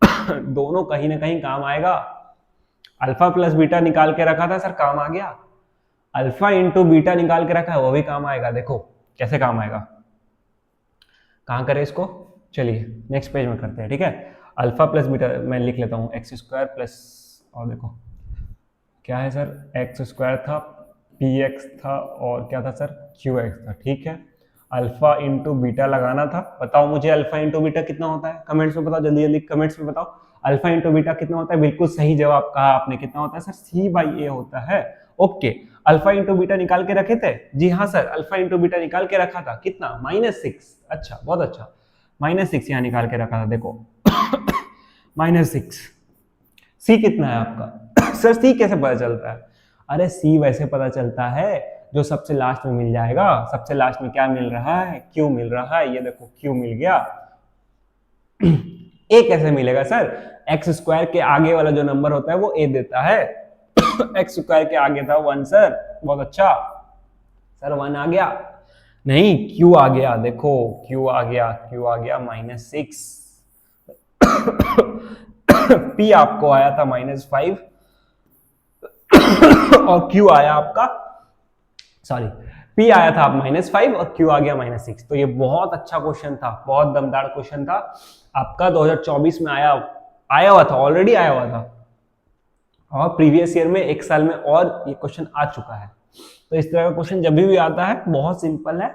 दोनों कहीं ना कहीं काम आएगा। अल्फा प्लस बीटा निकाल के रखा था सर, काम आ गया, अल्फा इंटू बीटा निकाल के रखा है वो भी काम आएगा, देखो कैसे काम आएगा, कहां करें इसको, चलिए नेक्स्ट पेज में करते हैं, ठीक है। अल्फा प्लस बीटा मैं लिख लेता हूँ, x² प्लस, और देखो क्या है सर, x² था, px था, और क्या था सर, qx था, ठीक है। अल्फा इंटू बीटा लगाना था, बताओ मुझे अल्फा इंटू बीटा कितना होता है, कमेंट्स में बताओ, जल्दी जल्दी कमेंट्स में बताओ, अल्फा इंटू बीटा कितना होता है, बिल्कुल सही जवाब कहा आपने, कितना होता है सर, c/a होता है। ओके, अल्फा इंटू बीटा निकाल के रखे थे, जी हाँ सर, अल्फा इंटू बीटा निकाल के रखा था, कितना, -6, अच्छा बहुत अच्छा, -6 यहाँ निकाल के रखा था, देखो -6। सी कितना है आपका? सर सी कैसे पता चलता है? अरे सी वैसे पता चलता है जो सबसे लास्ट में मिल जाएगा। सबसे लास्ट में क्या मिल रहा है? क्यू मिल रहा है। ये देखो क्यू मिल गया। ए कैसे मिलेगा सर? एक्स स्क्वायर के आगे वाला जो नंबर होता है वो ए देता है। एक्स स्क्वायर के आगे था 1 सर। बहुत अच्छा सर, 1 आ गया। नहीं, क्यू आ गया। देखो क्यू आ गया, क्यू आ गया -6। पी आपको आया था -5 और क्यू आया आपका, सॉरी, पी आया था आप -5 और क्यू आ गया -6। तो ये बहुत अच्छा क्वेश्चन था, बहुत दमदार क्वेश्चन था आपका। 2024 में आया हुआ था, ऑलरेडी आया हुआ था, और प्रीवियस ईयर में एक साल में और ये क्वेश्चन आ चुका है। तो इस तरह का क्वेश्चन जब भी आता है बहुत सिंपल है,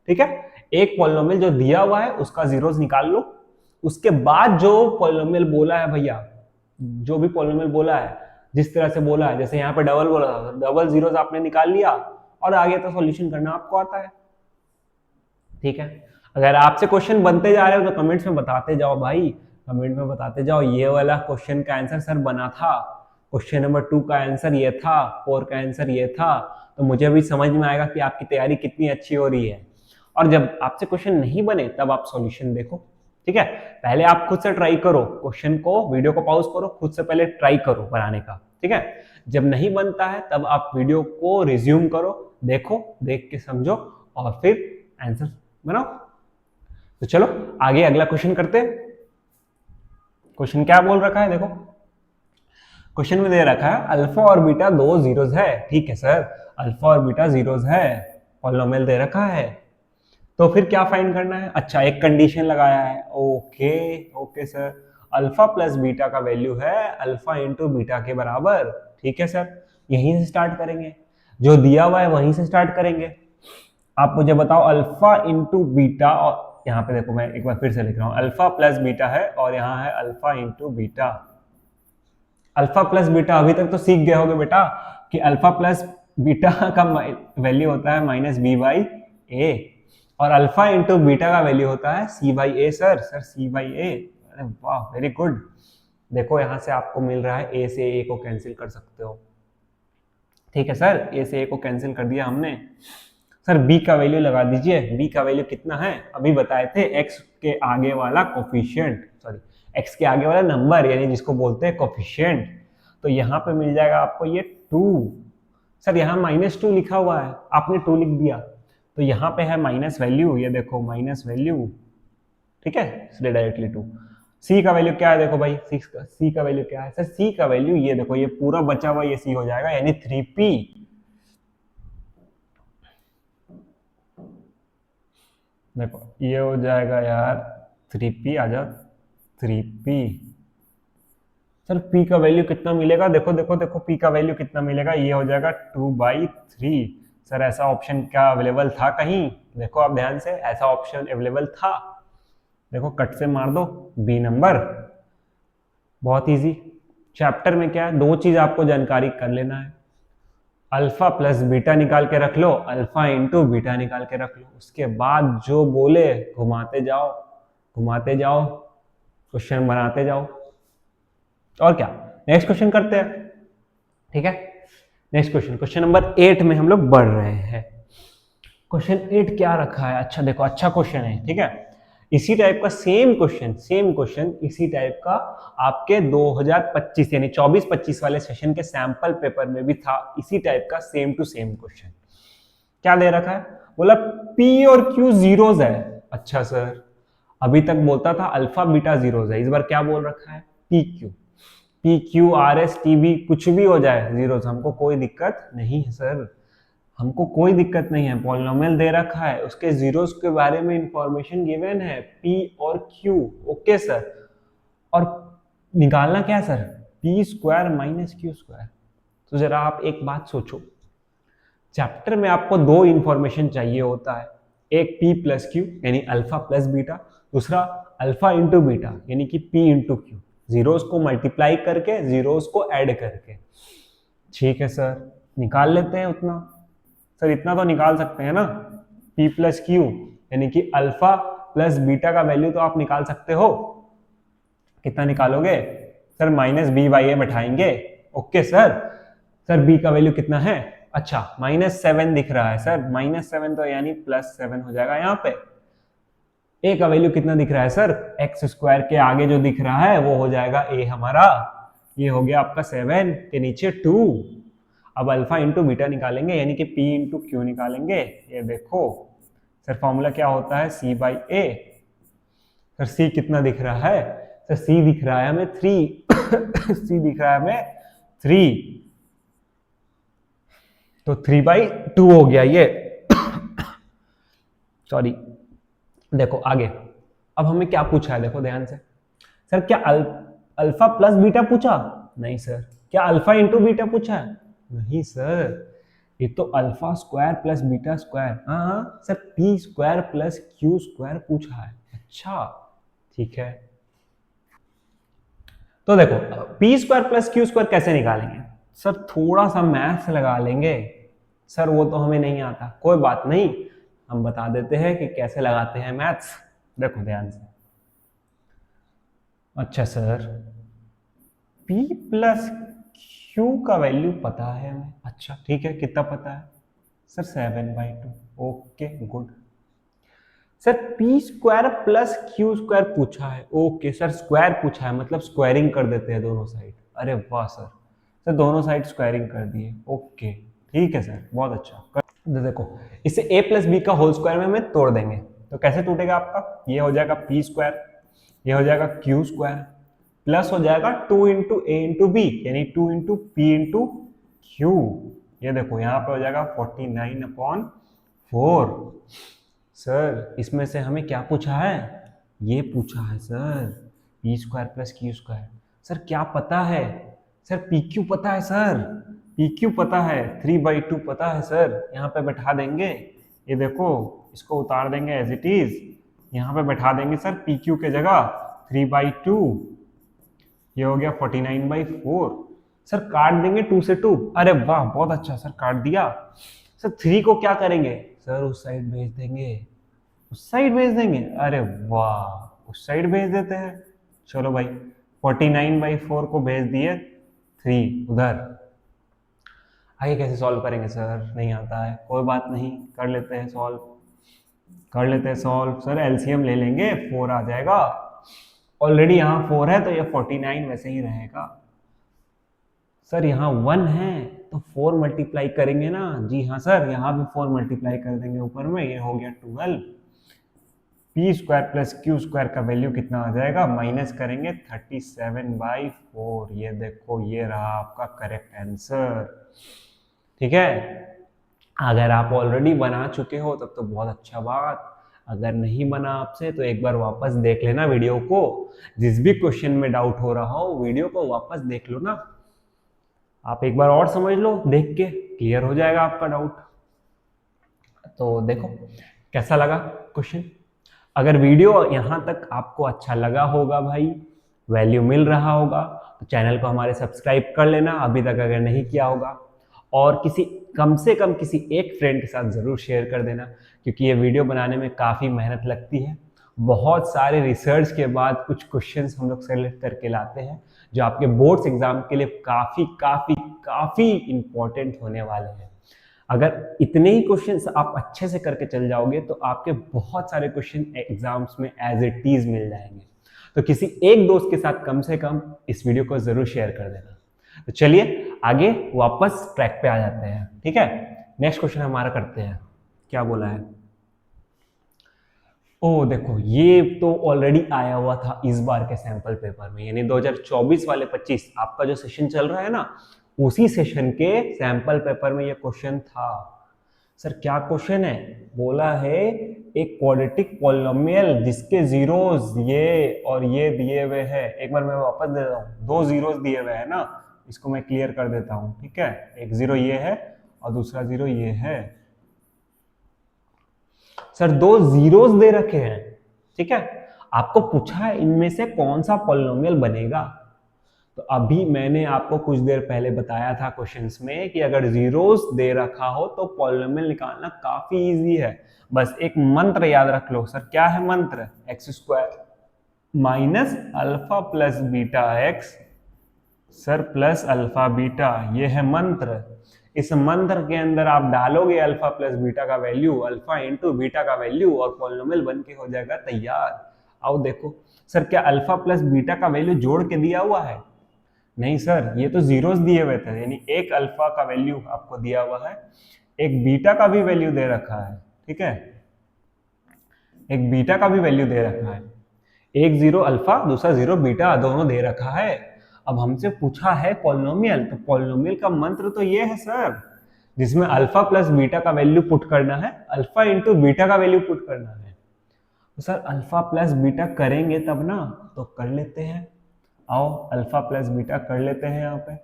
ठीक है। एक पॉलिनोमियल जो दिया हुआ है उसका जीरोस निकाल लो, उसके बाद जो पॉलिनोमियल बोला है भैया, जो भी पॉलिनोमियल बोला है, जिस तरह से बोला है, जैसे यहाँ पे डबल बोला था, डबल जीरोस आपने निकाल लिया और आगे तो सॉल्यूशन करना आपको आता है, ठीक है। अगर आपसे क्वेश्चन बनते जा रहे हो तो कमेंट्स में बताते जाओ भाई, कमेंट में बताते जाओ ये वाला क्वेश्चन का आंसर सर बना था, क्वेश्चन नंबर 2 का आंसर ये था, 4 का आंसर ये था, तो मुझे भी समझ में आएगा कि आपकी तैयारी कितनी अच्छी हो रही है। और जब आपसे क्वेश्चन नहीं बने तब आप सॉल्यूशन देखो, ठीक है। पहले आप खुद से ट्राई करो, क्वेश्चन को, वीडियो को पॉज करो, खुद से पहले ट्राई करो बनाने का, ठीक है। जब नहीं बनता है तब आप वीडियो को रिज्यूम करो, देखो, देख के समझो और फिर आंसर बनाओ। तो चलो आगे अगला क्वेश्चन करते हैं। क्वेश्चन क्या बोल रखा है देखो, क्वेश्चन में दे रखा है अल्फा और बीटा दो जीरोस है, ठीक है सर, अल्फा और बीटा जीरोस है, पॉलिनोमियल दे रखा है, तो फिर क्या फाइंड करना है? अच्छा, एक कंडीशन लगाया है, okay okay sir, alpha plus beta का वैल्यू है अल्फा इंटू बीटा के बराबर, ठीक है सर। यहीं से स्टार्ट करेंगे, जो दिया हुआ है वहीं से स्टार्ट करेंगे। आप मुझे बताओ अल्फा इंटू बीटा, और यहाँ पे देखो मैं एक बार फिर से लिख रहा हूँ, अल्फा प्लस बीटा है और यहाँ है alpha into beta. Alpha plus beta अभी तक तो सीख गए होगे बेटा कि अल्फा प्लस बीटा का वैल्यू होता है -b/a, और अल्फा इंटू बीटा का वैल्यू होता है c/a। सर c/a, अरे वाह, वेरी गुड। देखो यहाँ से आपको मिल रहा है a से a को कैंसिल कर सकते हो, ठीक है सर, a से a को कैंसिल कर दिया हमने। सर b का वैल्यू लगा दीजिए, b का वैल्यू कितना है? अभी बताए थे x के आगे वाला कोफिशिएंट, सॉरी x के आगे वाला नंबर, यानी जिसको बोलते हैं कोफिशिएंट। तो यहाँ पे मिल जाएगा आपको ये 2। सर यहाँ -2 लिखा हुआ है, आपने 2 लिख दिया, तो यहाँ पे है माइनस वैल्यू, ये देखो माइनस वैल्यू, ठीक है, इसलिए डायरेक्टली 2। c का वैल्यू क्या है देखो भाई, c का वैल्यू क्या है? सर c का वैल्यू ये देखो, ये पूरा बचा हुआ ये c हो जाएगा, यानी 3p। देखो ये हो जाएगा यार 3p, आ जा 3p। सर p का वैल्यू कितना मिलेगा? देखो देखो देखो p का वैल्यू कितना मिलेगा, ये हो जाएगा 2/3। सर ऐसा ऑप्शन क्या अवेलेबल था कहीं? देखो आप ध्यान से, ऐसा ऑप्शन अवेलेबल था, देखो कट से मार दो, बी नंबर। बहुत इजी। चैप्टर में क्या है, 2 चीज आपको जानकारी कर लेना है, अल्फा प्लस बीटा निकाल के रख लो, अल्फा इंटू बीटा निकाल के रख लो, उसके बाद जो बोले घुमाते जाओ, घुमाते जाओ, क्वेश्चन बनाते जाओ, और क्या। नेक्स्ट क्वेश्चन करते हैं, ठीक है। नेक्स्ट क्वेश्चन, क्वेश्चन नंबर 8 में हम लोग बढ़ रहे हैं। क्वेश्चन 8 क्या रखा है? अच्छा देखो, अच्छा क्वेश्चन है, ठीक है। इसी टाइप का सेम क्वेश्चन इसी टाइप का आपके 2025 यानी 24-25 वाले सेशन के सैंपल पेपर में भी था, इसी टाइप का सेम टू सेम क्वेश्चन। क्या दे रखा है? बोला P और Q जीरोस है। अच्छा सर, अभी तक बोलता था अल्फा बीटा जीरोस है, इस बार क्या बोल रखा है? P Q R S T B कुछ भी हो जाए जीरोस, हमको कोई दिक्कत नहीं है सर, हमको कोई दिक्कत नहीं है। पॉलिनोमियल दे रखा है, उसके जीरोस के बारे में इंफॉर्मेशन गिवन है, P और Q, ओके सर। और निकालना क्या है sir? P square minus Q square. तो जरा आप एक बात सोचो, चैप्टर में आपको 2 इंफॉर्मेशन चाहिए होता है, एक P प्लस Q यानी अल्फा प्लस बीटा, दूसरा अल्फा इंटू बीटा यानी कि P इंटू Q, जीरोस को मल्टीप्लाई करके, जीरोस को ऐड करके। ठीक है सर, निकाल लेते हैं उतना। सर इतना तो निकाल सकते हैं ना, P प्लस Q यानी कि अल्फा प्लस बीटा का वैल्यू तो आप निकाल सकते हो। कितना निकालोगे sir? Minus B by A बैठाएंगे। Okay sir. सर बी का वैल्यू कितना है? अच्छा -7 दिख रहा है सर। -7 तो यानी +7 हो जाएगा यहाँ पे। ए का वैल्यू कितना दिख रहा है सर? एक्स स्क्वायर के आगे जो दिख रहा है वो हो जाएगा ए हमारा। ये हो गया आपका 7 के नीचे 2। अब अल्फा इंटू बीटा निकालेंगे यानी कि पी इंटू क्यू निकालेंगे। ये देखो सर फॉर्मूला क्या होता है? सी बाई ए। सर सी कितना दिख रहा है? सर सी दिख रहा है हमें 3 सी दिख रहा है हमें 3, तो 3/2 हो गया ये। सॉरी। देखो आगे, अब हमें क्या पूछा है? देखो ध्यान से। सर क्या अल्फा प्लस बीटा पूछा? नहीं सर। क्या अल्फा इंटू बीटा पूछा है? नहीं सर। ये तो alpha square plus beta square, हाँ sir P square plus Q square पूछा है। अच्छा ठीक है। तो देखो P square plus Q square कैसे निकालेंगे? सर थोड़ा सा मैथ्स लगा लेंगे। सर वो तो हमें नहीं आता, कोई बात नहीं, हम बता देते हैं कि कैसे लगाते हैं मैथ्स। देखो ध्यान से। अच्छा सर P प्लस क्यू का वैल्यू पता है हमें। अच्छा ठीक है, कितना पता है sir? 7/2। Okay good. Sir P square plus Q square पूछा है। ओके सर स्क्वायर पूछा है, मतलब स्क्वायरिंग कर देते हैं दोनों साइड। अरे वाह सर। सर दोनों साइड स्क्वायरिंग कर दिए। ओके ठीक है सर, बहुत अच्छा। देखो इसे a प्लस बी का होल स्क्वायर में हमें तोड़ देंगे तो कैसे टूटेगा आपका? ये हो जाएगा पी स्क्वायर, ये हो जाएगा क्यू स्क्वायर, प्लस हो जाएगा 2 इंटू ए इंटू बी यानी 2 इंटू पी इंटू क्यू। ये देखो यहाँ पे हो जाएगा 49/4। सर इसमें से हमें क्या पूछा है? ये पूछा है sir P square plus Q square. Sir क्या पता है? सर पी क्यू पता है सर, पी क्यू पता है, 3/2 पता है सर। यहाँ पे बैठा देंगे, ये देखो इसको उतार देंगे एज इट इज, यहाँ पे बैठा देंगे सर पी क्यू के जगह 3/2। ये हो गया 49/4। सर काट देंगे 2 से 2। अरे वाह बहुत अच्छा सर, काट दिया। सर 3 को क्या करेंगे? सर उस साइड भेज देंगे, उस साइड भेज देंगे। अरे वाह उस साइड भेज देते हैं। चलो भाई 49/4 को भेज दिए 3 उधर। आगे कैसे सॉल्व करेंगे सर? नहीं आता है, कोई बात नहीं, कर लेते हैं सॉल्व, कर लेते हैं सॉल्व। सर एलसीएम ले लेंगे, 4 आ जाएगा। ऑलरेडी यहाँ 4 है तो ये 49 वैसे ही रहेगा। सर यहाँ 1 है तो 4 मल्टीप्लाई करेंगे ना? जी हाँ सर, यहाँ भी 4 मल्टीप्लाई कर देंगे ऊपर में, ये हो गया 12। P square plus Q square का वैल्यू कितना आ जाएगा? माइनस करेंगे 37/4। ये देखो ये रहा आपका करेक्ट आंसर। ठीक है, अगर आप ऑलरेडी बना चुके हो तब तो बहुत अच्छा बात, अगर नहीं बना आपसे तो एक बार वापस देख लेना वीडियो को। जिस भी क्वेश्चन में डाउट हो रहा हो वीडियो को वापस देख लो ना, आप एक बार और समझ लो, देख के क्लियर हो जाएगा आपका डाउट। तो देखो कैसा लगा क्वेश्चन। अगर वीडियो यहाँ तक आपको अच्छा लगा होगा भाई, वैल्यू मिल रहा होगा, तो चैनल को हमारे सब्सक्राइब कर लेना अभी तक अगर नहीं किया होगा, और किसी कम से कम किसी एक फ्रेंड के साथ ज़रूर शेयर कर देना, क्योंकि ये वीडियो बनाने में काफ़ी मेहनत लगती है। बहुत सारे रिसर्च के बाद कुछ क्वेश्चंस हम लोग सेलेक्ट करके लाते हैं जो आपके बोर्ड्स एग्जाम के लिए काफ़ी काफ़ी काफ़ी इंपॉर्टेंट होने वाले हैं। अगर इतने ही क्वेश्चंस आप अच्छे से करके चल जाओगे तो आपके बहुत सारे क्वेश्चन एग्जाम्स में एज इट इज मिल जाएंगे। तो किसी एक दोस्त के साथ कम से कम इस वीडियो को ज़रूर शेयर कर देना। तो चलिए आगे वापस ट्रैक पे आ जाते हैं। ठीक है, नेक्स्ट क्वेश्चन हमारा करते हैं। क्या बोला है? ओ देखो ये तो ऑलरेडी आया हुआ था इस बार के सैंपल पेपर में, यानी 2024 वाले 25 आपका जो सेशन चल रहा है ना, उसी सेशन के सैंपल पेपर में ये क्वेश्चन था। सर क्या क्वेश्चन है? बोला है एक क्वाड्रेटिक पॉलिनोमियल जिसके जीरोस ये और ये दिए हुए हैं। एक बार मैं वापस दे रहा हूँ, 2 जीरोस दिए हुए हैं ना, इसको मैं क्लियर कर देता हूँ। ठीक है, एक 0 ये है और दूसरा 0 ये है। सर 2 जीरोस दे रखे हैं, ठीक है, आपको पूछा है इनमें से कौन सा पॉलिनोमियल बनेगा। तो अभी मैंने आपको कुछ देर पहले बताया था क्वेश्चंस में कि अगर जीरोस दे रखा हो तो पॉलिनोमियल निकालना काफी इजी है। बस एक मंत्र याद रख लो। सर क्या है मंत्र? x²। Minus alpha plus beta x sir plus alpha beta, ये है मंत्र। इस मंत्र के अंदर आप डालोगे अल्फा प्लस बीटा का वैल्यू, अल्फा इंटू बीटा का वैल्यू, और पॉलिनोमियल बन के हो जाएगा तैयार। आओ देखो सर, क्या अल्फा प्लस बीटा का वैल्यू जोड़ के दिया हुआ है? नहीं सर, ये तो जीरोस दिए हुए थे, यानी एक अल्फा का वैल्यू आपको दिया हुआ है, एक बीटा का भी वैल्यू दे रखा है, ठीक है, एक बीटा का भी वैल्यू दे रखा है, एक जीरो अल्फा दूसरा जीरो बीटा दोनों दे रखा है। अब हमसे पूछा है पॉलिनोमियल, तो पॉलिनोमियल का मंत्र तो ये है सर, जिसमें अल्फा प्लस बीटा का वैल्यू पुट करना है, अल्फा इंटू बीटा का वैल्यू पुट करना है। तो सर अल्फा प्लस बीटा करेंगे तब ना, तो कर लेते हैं। आओ अल्फा प्लस बीटा कर लेते हैं यहाँ पे।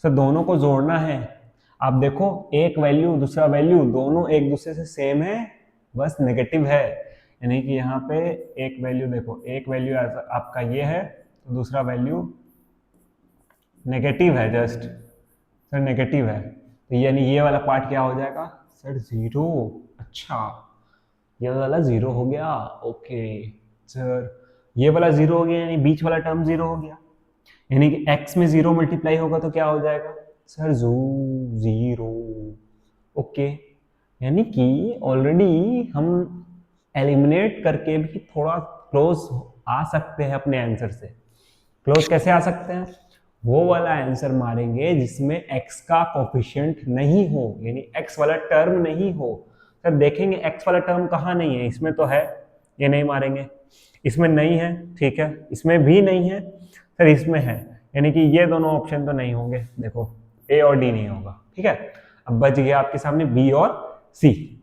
सर दोनों को जोड़ना है। आप देखो एक वैल्यू दूसरा वैल्यू दोनों एक दूसरे से सेम है, बस नेगेटिव है, यानी कि यहाँ पे एक वैल्यू देखो, एक वैल्यू आपका ये है तो दूसरा वैल्यू नेगेटिव है, जस्ट सर नेगेटिव है, तो यानी ये वाला पार्ट क्या हो जाएगा सर, जीरो। अच्छा ये वाला जीरो हो गया, ओके सर, ये वाला जीरो हो गया, यानी बीच वाला टर्म जीरो हो गया, यानी कि x में जीरो मल्टीप्लाई होगा तो क्या हो जाएगा सर, जीरो। ओके, यानी कि ऑलरेडी हम एलिमिनेट करके भी थोड़ा क्लोज आ सकते हैं अपने आंसर से। क्लोज कैसे आ सकते हैं? वो वाला आंसर मारेंगे जिसमें x का कोफिशिएंट नहीं हो, यानी x वाला टर्म नहीं हो। सर देखेंगे x वाला टर्म कहाँ नहीं है, इसमें तो है, ये नहीं मारेंगे, इसमें नहीं है, ठीक है, इसमें भी नहीं है, सर इसमें है, यानी कि ये दोनों ऑप्शन तो नहीं होंगे, देखो ए और डी नहीं होगा, ठीक है। अब बच गया आपके सामने बी और सी।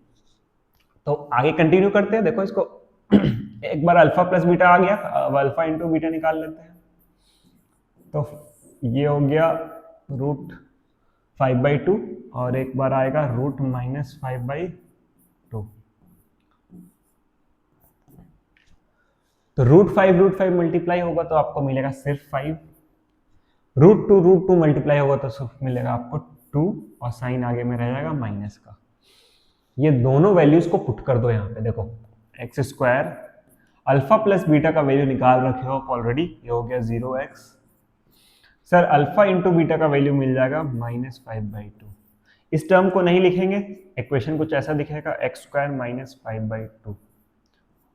तो आगे कंटिन्यू करते हैं, देखो इसको एक बार अल्फा प्लस बीटा आ गया, अब अल्फा इंटू बीटा निकाल लेते हैं। तो ये हो गया रूट 5/2 और एक बार आएगा रूट -5/2। तो रूट फाइव मल्टीप्लाई होगा तो आपको मिलेगा सिर्फ 5, रूट टू मल्टीप्लाई होगा तो सिर्फ मिलेगा आपको 2, और साइन आगे में रह जाएगा माइनस का। ये दोनों वैल्यूज को पुट कर दो यहाँ पे, देखो x square, alpha plus beta का वैल्यू निकाल रखे हो ऑलरेडी, ये हो गया 0x, sir alpha into beta का वैल्यू मिल जाएगा -5/2। इस टर्म को नहीं लिखेंगे, इक्वेशन कुछ ऐसा दिखेगा x² -5/2।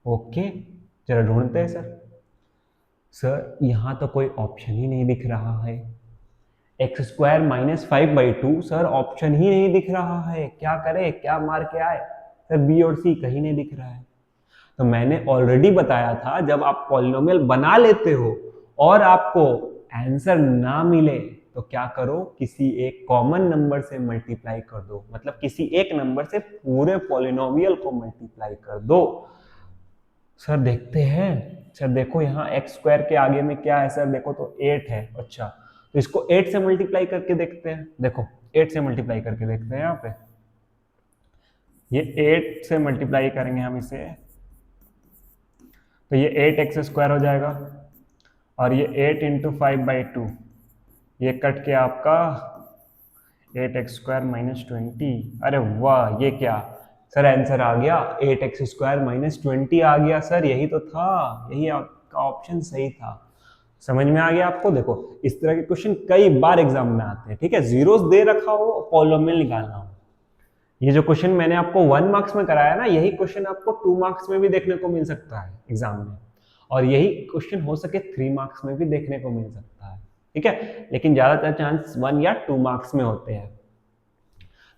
ओके, जरा ढूंढते हैं सर। सर यहाँ तो कोई ऑप्शन ही नहीं दिख रहा है, x² -5/2, सर ऑप्शन ही नहीं दिख रहा है, क्या करें, क्या मार के आए? सर बी और सी कहीं नहीं दिख रहा है। तो मैंने ऑलरेडी बताया था, जब आप पॉलिनोमियल बना लेते हो और आपको आंसर ना मिले तो क्या करो, किसी एक कॉमन नंबर से मल्टीप्लाई कर दो, मतलब किसी एक नंबर से पूरे पॉलिनोमियल को मल्टीप्लाई कर दो। सर देखते हैं, सर देखो यहाँ x² के आगे में क्या है सर, देखो तो 8 है, अच्छा तो इसको 8 से मल्टीप्लाई करके देखते हैं, देखो 8 से मल्टीप्लाई करके देखते हैं, यहाँ पे ये 8 से मल्टीप्लाई करेंगे हम इसे, तो ये 8x² हो जाएगा, और ये 8 इंटू 5/2, ये कट के आपका 8x² -20। अरे वाह, ये क्या सर आंसर आ गया, 8x² -20 आ गया सर, यही तो था, यही आपका ऑप्शन सही था। समझ में आ गया आपको? देखो इस तरह के क्वेश्चन कई बार एग्जाम में आते हैं, ठीक है, जीरोस दे रखा हो, पॉलिनोमियल निकालना हो। ये जो क्वेश्चन मैंने आपको 1 मार्क्स में कराया ना, यही क्वेश्चन आपको 2 मार्क्स में भी देखने को मिल सकता है एग्जाम में, और यही क्वेश्चन हो सके 3 मार्क्स में भी देखने को मिल सकता है, ठीक है, लेकिन ज्यादातर चांस 1 या 2 मार्क्स में होते हैं।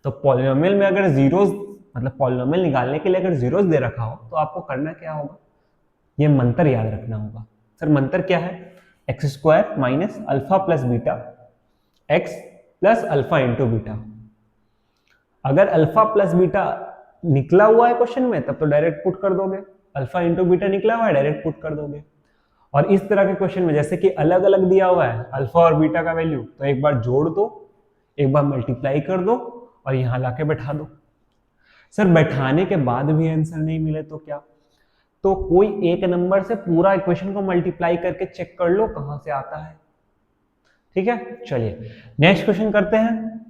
तो पॉलिनोमियल में अगर जीरोस, मतलब पॉलिनोमियल निकालने के लिए अगर जीरोस दे रखा हो तो आपको करना क्या होगा, ये मंत्र याद रखना होगा। सर मंत्र क्या है, x² minus alpha plus beta x plus alpha into beta. अगर अल्फा प्लस बीटा निकला हुआ है क्वेश्चन में तब तो डायरेक्ट पुट कर दोगे, अल्फा इंटू बीटा निकला हुआ है डायरेक्ट पुट कर दोगे। और इस तरह के क्वेश्चन में जैसे कि अलग अलग दिया हुआ है अल्फा और बीटा का वैल्यू, तो एक बार जोड़ दो, एक बार मल्टीप्लाई कर दो और यहां लाके बैठा दो। सर बैठाने के बाद भी आंसर नहीं मिले तो क्या, तो कोई एक नंबर से पूरा इक्वेशन को मल्टीप्लाई करके चेक कर लो कहां से आता है, ठीक है। चलिए नेक्स्ट क्वेश्चन करते हैं।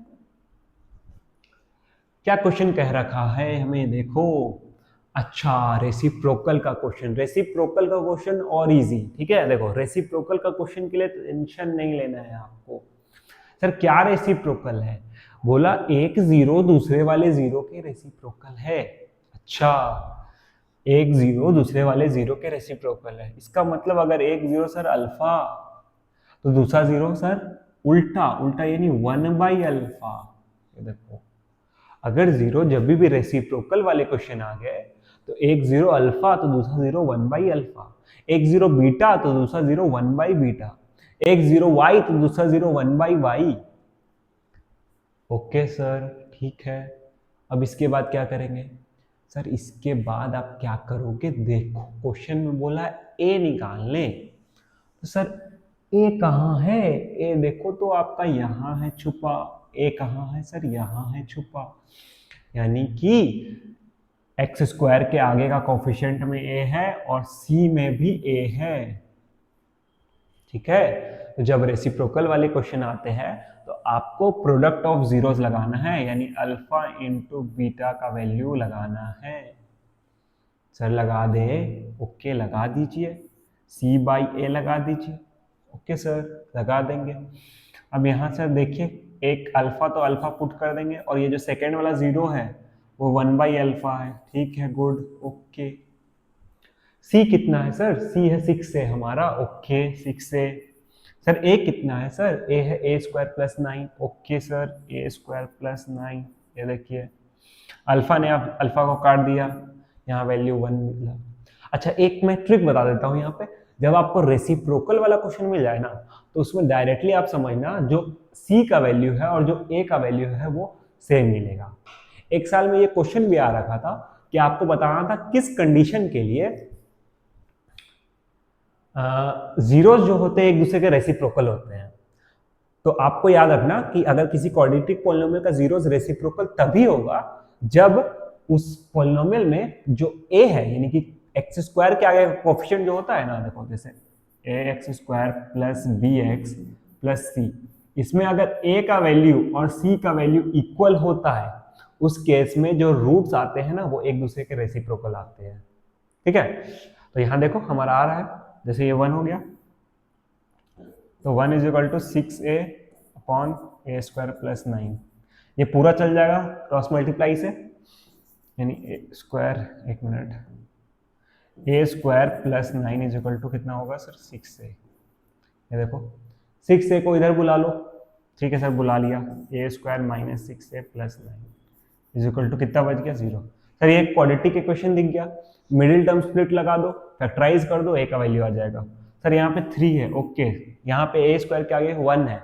क्या क्वेश्चन कह रखा है हमें, देखो अच्छा, रेसिप्रोकल का क्वेश्चन, रेसिप्रोकल का क्वेश्चन और इजी। ठीक है, देखो रेसिप्रोकल का क्वेश्चन के लिए टेंशन नहीं लेना है आपको। सर क्या रेसिप्रोकल है? बोला एक जीरो दूसरे वाले जीरो के रेसिप्रोकल है। अच्छा, एक जीरो दूसरे वाले जीरो के रेसिप्रोकल है, इसका मतलब अगर एक जीरो सर अल्फा, तो दूसरा जीरो सर उल्टा, उल्टा यानी 1/अल्फा। ये देखो, अगर जीरो जब भी रेसिप्रोकल वाले क्वेश्चन आ गए तो एक जीरो अल्फा तो दूसरा जीरो 1/अल्फा, एक जीरो बीटा तो दूसरा जीरो 1/बीटा, एक जीरो वाई तो दूसरा जीरो 1/वाई। ओके सर, ठीक है। अब इसके बाद क्या करेंगे? सर इसके बाद आप क्या करोगे, देखो क्वेश्चन में बोला ए निकालने, तो सर ए कहाँ है? ए देखो तो आपका यहाँ है छुपा। ए कहाँ है सर? यहाँ है छुपा। यानी कि एक्स स्क्वायर के आगे का कोफिशिएंट में ए है और सी में भी ए है। ठीक है, तो जब रेसिप्रोकल वाले क्वेश्चन आते हैं तो आपको प्रोडक्ट ऑफ जीरोस लगाना है, यानी अल्फा इंटू बीटा का वैल्यू लगाना है। सर लगा दे? ओके लगा दीजिए, सी बाई ए लगा दीजिए। ओके सर, लगा देंगे। अब यहाँ से देखिए, एक अल्फा तो अल्फा पुट कर देंगे और ये जो सेकेंड वाला जीरो है वो 1/अल्फा है। ठीक है, गुड, ओके। सी कितना है सर? सी है 6 से हमारा। ओके, 6 से। सर ए कितना है सर? ए है ए स्क्वायर प्लस 9। ओके सर, ए स्क्वायर प्लस 9। ये देखिए, अल्फा ने आप अल्फा को काट दिया, यहाँ वैल्यू 1 मिला। अच्छा, एक मैं ट्रिक बता देता हूँ यहाँ पे, जब आपको रेसिप्रोकल वाला क्वेश्चन मिल जाए ना, तो उसमें डायरेक्टली आप समझना जो सी का वैल्यू है और जो ए का वैल्यू है वो सेम मिलेगा। एक साल में ये क्वेश्चन भी आ रखा था कि आपको बताना था किस कंडीशन के लिए जीरोस जो होते हैं एक दूसरे के रेसिप्रोकल होते हैं। तो आपको याद रखना कि अगर किसी क्वाड्रेटिक पॉलिनोमियल का जीरोस रेसिप्रोकल तभी होगा जब उस पॉलिनोमियल में जो ए है, यानी कि एक्स स्क्वायर के आगे कोफिशिएंट जो होता है ना, देखो जैसे A X square plus B X plus C, इसमें अगर ए का वैल्यू और सी का वैल्यू इक्वल होता है, उस केस में जो रूट्स आते हैं ना वो एक दूसरे के रेसिप्रोकल आते हैं। ठीक है, तो यहां देखो हमारा आ रहा है, जैसे ये 1 हो गया तो 1 is equal to 6a upon a square plus 9। ये पूरा चल जाएगा क्रॉस मल्टीप्लाई से, यानी ए स्क्वायर, एक minute, a square plus 9 is equal to कितना होगा सर? 6a। ये देखो 6a को इधर बुला लो। ठीक है सर, बुला लिया। A square minus 6a plus 9 is equal to कितना बच गया? 0। सर ये क्वाड्रेटिक इक्वेशन दिख गया, मिडिल टर्म स्प्लिट लगा दो, फैक्टराइज कर दो, ए का वैल्यू आ जाएगा। सर यहाँ पे 3 है, ओके, यहाँ पे ए स्क्वायर के आगे 1 है,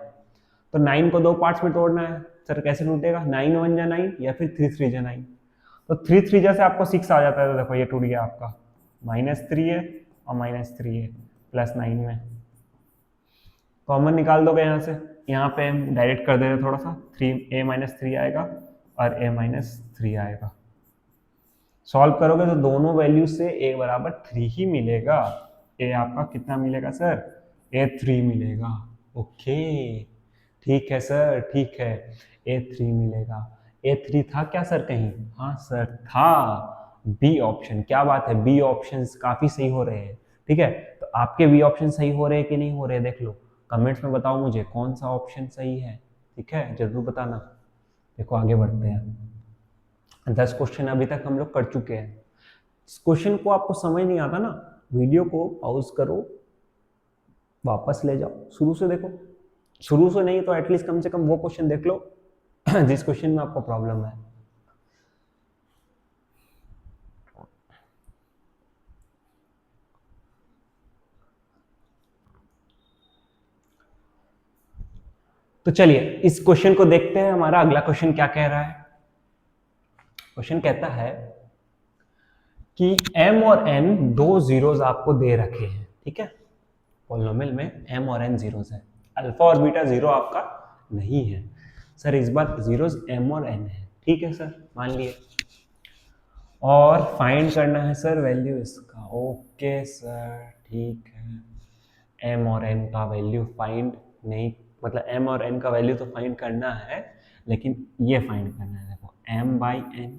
तो 9 को 2 पार्ट्स में तोड़ना है। सर कैसे टूटेगा? 9 1 जा 9 या फिर 3 3 जा 9। तो 3 3 जा से आपको 6 आ जाता है, तो देखो ये टूट गया आपका, -3 है और -3 है प्लस 9 में कॉमन निकाल दोगे यहाँ से। यहाँ पे हम डायरेक्ट कर दे रहे थोड़ा सा, 3a माइनस 3 आएगा और a माइनस 3 आएगा। सॉल्व करोगे तो दोनों वैल्यू से a बराबर 3 ही मिलेगा। a आपका कितना मिलेगा सर? a 3 मिलेगा। ओके, ठीक है सर, ठीक है, a 3 मिलेगा। a 3 था क्या सर कहीं? हाँ सर था, बी ऑप्शन। क्या बात है, बी ऑप्शन काफी सही हो रहे हैं। ठीक है, तो आपके बी ऑप्शन सही हो रहे हैं कि नहीं हो रहे, देख लो कमेंट्स में बताओ मुझे कौन सा ऑप्शन सही है। ठीक है, जरूर बताना। देखो आगे बढ़ते हैं। 10 क्वेश्चन अभी तक हम लोग कर चुके हैं। इस क्वेश्चन को आपको समझ नहीं आता ना, वीडियो को पॉज करो, वापस ले जाओ, शुरू से देखो। शुरू से नहीं तो एटलीस्ट कम से कम वो क्वेश्चन देख लो जिस क्वेश्चन में आपको प्रॉब्लम है। तो चलिए इस क्वेश्चन को देखते हैं, हमारा अगला क्वेश्चन क्या कह रहा है। क्वेश्चन कहता है कि m और n दो जीरोस आपको दे रखे हैं। ठीक है, पॉलिनोमियल में m और n जीरोस है, अल्फा और बीटा जीरो आपका नहीं है। सर इस बार जीरोस m और n है। ठीक है सर, मान लिए। और फाइंड करना है सर वैल्यू इसका। ओके सर, ठीक है, m और n का वैल्यू फाइंड नहीं, मतलब m और n का वैल्यू तो फाइंड करना है, लेकिन ये फाइंड करना है। देखो m by n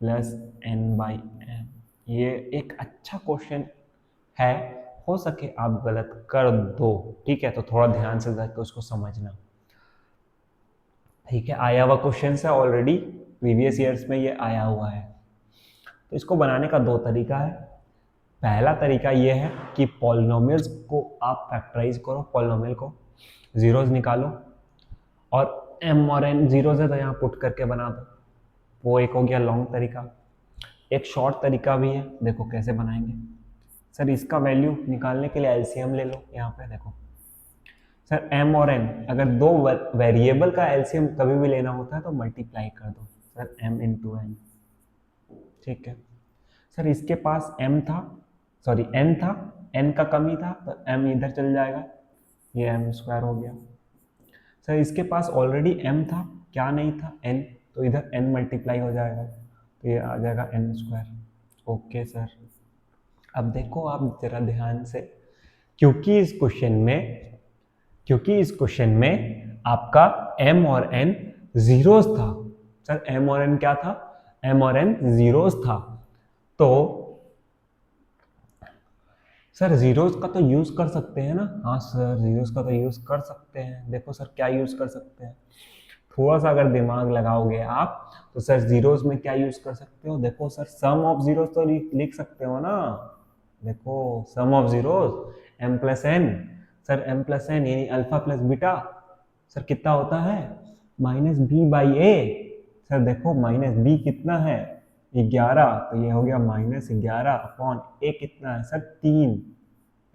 plus n by m ये एक अच्छा क्वेश्चन है, हो सके आप गलत कर दो, ठीक है, तो थोड़ा ध्यान से जाके उसको समझना। ठीक है, आया हुआ क्वेश्चन है ऑलरेडी, प्रीवियस ईयर्स में ये आया हुआ है। तो इसको बनाने का दो तरीका है। पहला तरीका ये है कि पॉलिनोमियल्स को आप फैक्टराइज करो, पॉलिनोमियल को जीरोज निकालो, और एम और एन जीरोज है तो यहाँ पुट करके बना दो। वो एक हो गया लॉन्ग तरीका। एक शॉर्ट तरीका भी है, देखो कैसे बनाएंगे। सर इसका वैल्यू निकालने के लिए एलसीएम ले लो। यहाँ पे देखो सर, m और n, अगर दो वेरिएबल का एलसीएम कभी भी लेना होता है तो मल्टीप्लाई कर दो सर, m इंटू एन। ठीक है सर, इसके पास m था, सॉरी n था, n का कमी था तो m इधर चल जाएगा, ये m स्क्वायर हो गया। सर इसके पास ऑलरेडी m था, क्या नहीं था, n, तो इधर n मल्टीप्लाई हो जाएगा तो ये आ जाएगा n स्क्वायर। ओके सर, अब देखो आप जरा ध्यान से, क्योंकि इस क्वेश्चन में आपका m और n जीरोस था। सर m और n क्या था, m और n जीरोस था, तो सर जीरोस का तो यूज कर सकते हैं ना। हाँ सर, जीरोस का तो यूज कर सकते हैं। देखो सर क्या यूज कर सकते हैं, थोड़ा सा अगर दिमाग लगाओगे आप तो सर जीरोस में क्या यूज कर सकते हो। देखो सर, सम ऑफ जीरोस तो लिख सकते हो ना। देखो sum of zeros m plus N, sir m plus N यानी अल्फा प्लस बीटा, सर कितना होता है minus B by A. Sir देखो माइनस बी कितना है 11, तो ये हो गया माइनस 11 अपॉन ए कितना है सर 3।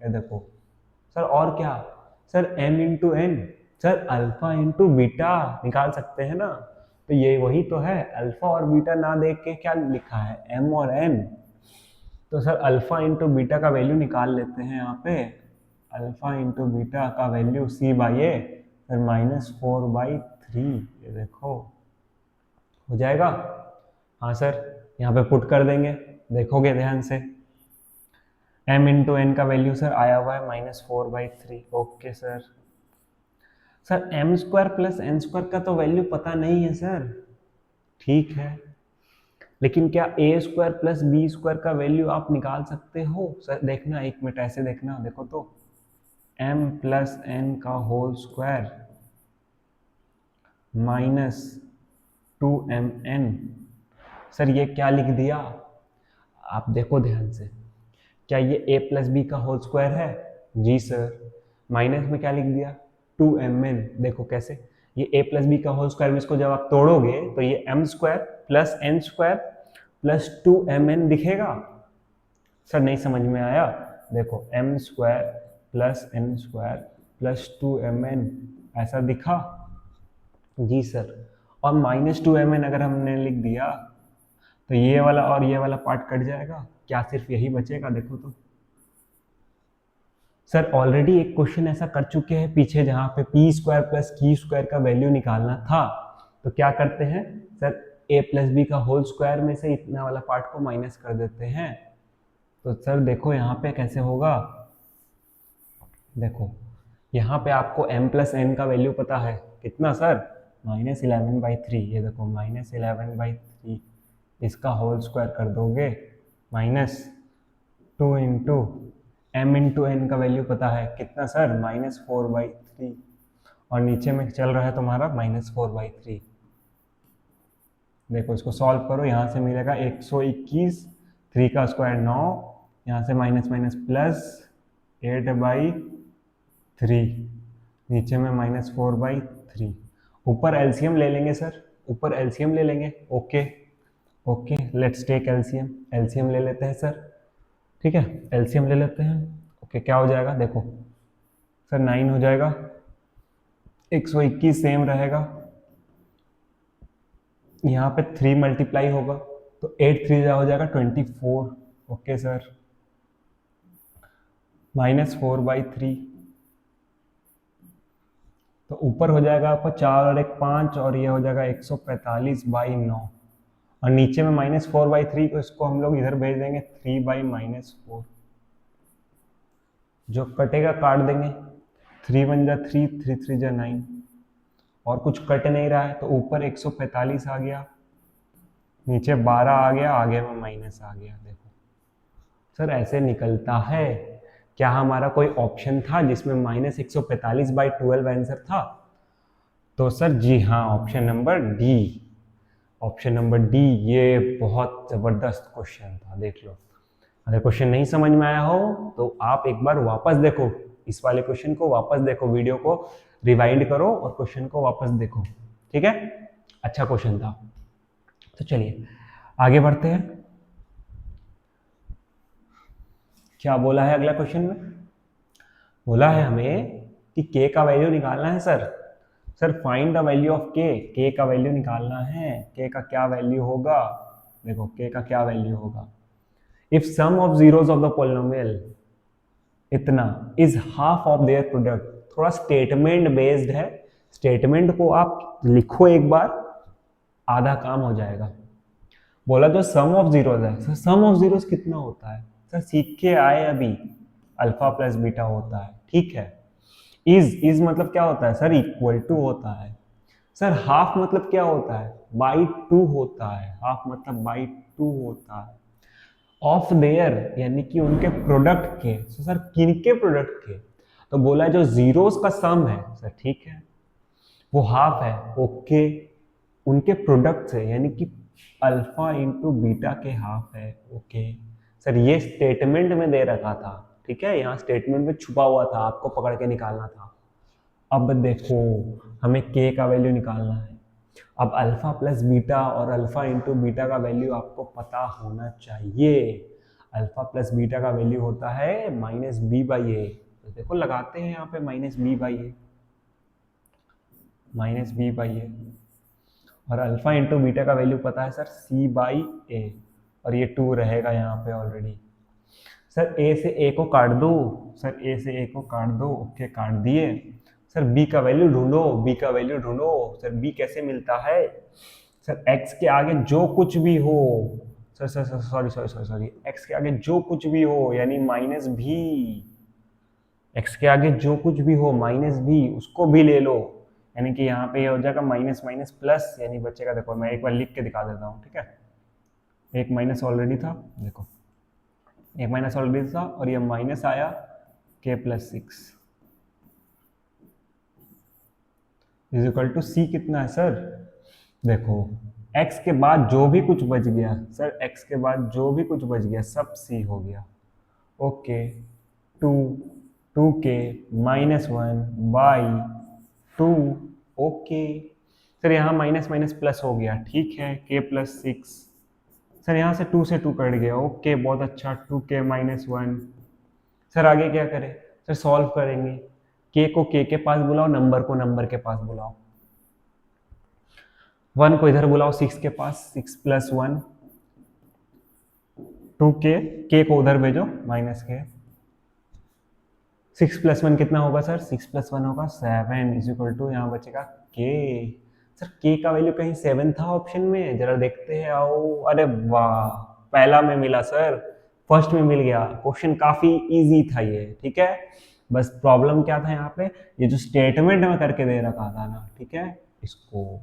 ये देखो सर, और क्या sir m into n, sir alpha into beta निकाल सकते हैं ना। तो ये वही तो है, अल्फा और बीटा ना देख के क्या लिखा है m और n। तो सर अल्फा इंटू बीटा का वैल्यू निकाल लेते हैं यहाँ पे। अल्फा इंटू बीटा का value c by A, sir -4/3। ये देखो हो जाएगा। हाँ सर, यहाँ पे पुट कर देंगे, देखोगे ध्यान से। m इंटू एन का वैल्यू सर आया हुआ है -4/3। Okay sir, sir m square plus n square का तो वैल्यू पता नहीं है सर। ठीक है, लेकिन क्या ए स्क्वायर प्लस बी स्क्वायर का वैल्यू आप निकाल सकते हो। सर देखना, एक मिनट ऐसे देखना, देखो तो m प्लस एन का होल स्क्वायर -2mn। सर ये क्या लिख दिया, आप देखो ध्यान से, क्या ये a प्लस बी का होल स्क्वायर है। जी सर, माइनस में क्या लिख दिया 2mn। देखो कैसे, ये a प्लस बी का होल स्क्वायर में इसको जब आप तोड़ोगे तो ये m square plus n square plus 2mn दिखेगा। सर नहीं समझ में आया, देखो m square plus n square plus 2mn ऐसा दिखा। जी सर, और -2mn अगर हमने लिख दिया तो ये वाला और ये वाला पार्ट कट जाएगा, क्या सिर्फ यही बचेगा। देखो तो सर, ऑलरेडी एक क्वेश्चन ऐसा कर चुके हैं पीछे जहां पे P square plus Q square का वैल्यू निकालना था, तो क्या करते हैं सर, a प्लस बी का होल स्क्वायर में से इतना वाला पार्ट को माइनस कर देते हैं। तो सर देखो यहाँ पे कैसे होगा, देखो यहाँ पे आपको m प्लस एन का वैल्यू पता है कितना सर, -11/3। ये देखो -11/3, इसका होल स्क्वायर कर दोगे -2 इंटू m इंटू एन का वैल्यू पता है कितना सर, -4/3, और नीचे में चल रहा है तुम्हारा -4/3। देखो इसको सॉल्व करो, यहाँ से मिलेगा 121, 3 का स्क्वायर 9, यहाँ से माइनस माइनस प्लस 8/3, नीचे में -4/3। ऊपर एलसीएम ले लेंगे सर, ऊपर एलसीएम ले लेंगे। Okay okay, let's take LCM, LCM ले लेते हैं सर। ठीक है, एलसीएम ले लेते हैं। ओके, क्या हो जाएगा देखो सर, 9 हो जाएगा, 121 सेम रहेगा, यहाँ पे 3 मल्टीप्लाई होगा तो 8 3 हो जाएगा 24। ओके सर, -4/3, तो ऊपर हो जाएगा आपका 4 और 1 5, और ये हो जाएगा 145/9, और नीचे में -4/3 को इसको हम लोग इधर भेज देंगे 3/-4, जो कटेगा काट देंगे, 3 1 जा 3, 3 3 जा 9, और कुछ कट नहीं रहा है तो ऊपर 145 आ गया, नीचे 12 आ गया, आगे में माइनस आ गया। देखो सर ऐसे निकलता है। क्या हमारा कोई ऑप्शन था जिसमें -145/12 आंसर था? तो सर जी हाँ, option number D. Option number D, ये बहुत ज़बरदस्त क्वेश्चन था, देख लो। अगर क्वेश्चन नहीं समझ में आया हो तो आप एक बार वापस देखो, इस वाले क्वेश्चन को वापस देखो, वीडियो को रिवाइंड करो और क्वेश्चन को वापस देखो, ठीक है। अच्छा क्वेश्चन था। तो चलिए आगे बढ़ते हैं। क्या बोला है अगला क्वेश्चन में? बोला है हमें कि k का वैल्यू निकालना है sir. Sir find the value of k का वैल्यू निकालना है। k का क्या वैल्यू होगा? देखो k का क्या वैल्यू होगा। If sum of zeros of the polynomial इतना is half of their product. थोड़ा स्टेटमेंट बेस्ड है, स्टेटमेंट को आप लिखो एक बार, आधा काम हो जाएगा। बोला जो सम ऑफ जीरोस है, सर सम ऑफ जीरोस कितना होता है? सर सीख के आए अभी, अल्फा प्लस बीटा होता है, ठीक है। इज मतलब क्या होता है सर? इक्वल टू होता है। सर हाफ मतलब क्या होता है? बाई टू होता है। हाफ मतलब बाई टू होता है। ऑफ देयर यानी कि उनके प्रोडक्ट के। तो सर किनके प्रोडक्ट के? तो बोला जो जीरोस का सम है सर, ठीक है, वो हाफ है, ओके। उनके प्रोडक्ट से यानी कि अल्फा इंटू बीटा के हाफ है, ओके। सर ये स्टेटमेंट में दे रखा था, ठीक है, यहाँ स्टेटमेंट में छुपा हुआ था, आपको पकड़ के निकालना था। अब देखो हमें के का वैल्यू निकालना है। अब अल्फा प्लस बीटा और अल्फा इंटू बीटा का वैल्यू आपको पता होना चाहिए। अल्फा प्लस बीटा का वैल्यू होता है -b/a। तो देखो लगाते हैं यहाँ पे -b/a, -b/a। और अल्फा इंटू बीटा का वैल्यू पता है सर c/a, और ये 2 रहेगा यहाँ पे ऑलरेडी। सर a से a को काट दो, सर a से a को काट दो, ओके काट दिए। सर b का वैल्यू ढूंढो, b का वैल्यू ढूंढो। सर b कैसे मिलता है? सर x के आगे जो कुछ भी हो, sir sir sir sorry sorry sorry sorry, x के आगे जो कुछ भी हो यानी -b, x के आगे जो कुछ भी हो -b, उसको भी ले लो। यानी कि यहाँ पे ये हो जाएगा माइनस माइनस प्लस, यानी बचेगा, देखो मैं एक बार लिख के दिखा देता हूँ, ठीक है। एक माइनस ऑलरेडी था, देखो एक माइनस ऑलरेडी था और ये माइनस आया k+6 is equal to c कितना है सर? देखो x के बाद जो भी कुछ बच गया सर, x के बाद जो भी कुछ बच गया सब c हो गया, ओके। 2k -1/2, okay. सर यहाँ माइनस माइनस प्लस हो गया, ठीक है, k+6। सर यहाँ से 2 से 2 कट गया, ओके बहुत अच्छा। 2k -1। सर आगे क्या करें? सर सॉल्व करेंगे। k को k के पास बुलाओ, नंबर को नंबर के पास बुलाओ, 1 को इधर बुलाओ 6 के पास, 6 + 1 2k, k को उधर भेजो -k। 6 + 1 कितना होगा सर? 6 + 1 होगा 7 इज इक्वल टू, यहाँ बचेगा k। सर k का वैल्यू कहीं 7 था ऑप्शन में? जरा देखते हैं, आओ। अरे वाह, पहला में मिला सर, फर्स्ट में मिल गया। क्वेश्चन काफी इजी था ये, ठीक है। बस प्रॉब्लम क्या था यहाँ पे, ये जो स्टेटमेंट में करके दे रखा था ना, ठीक है, इसको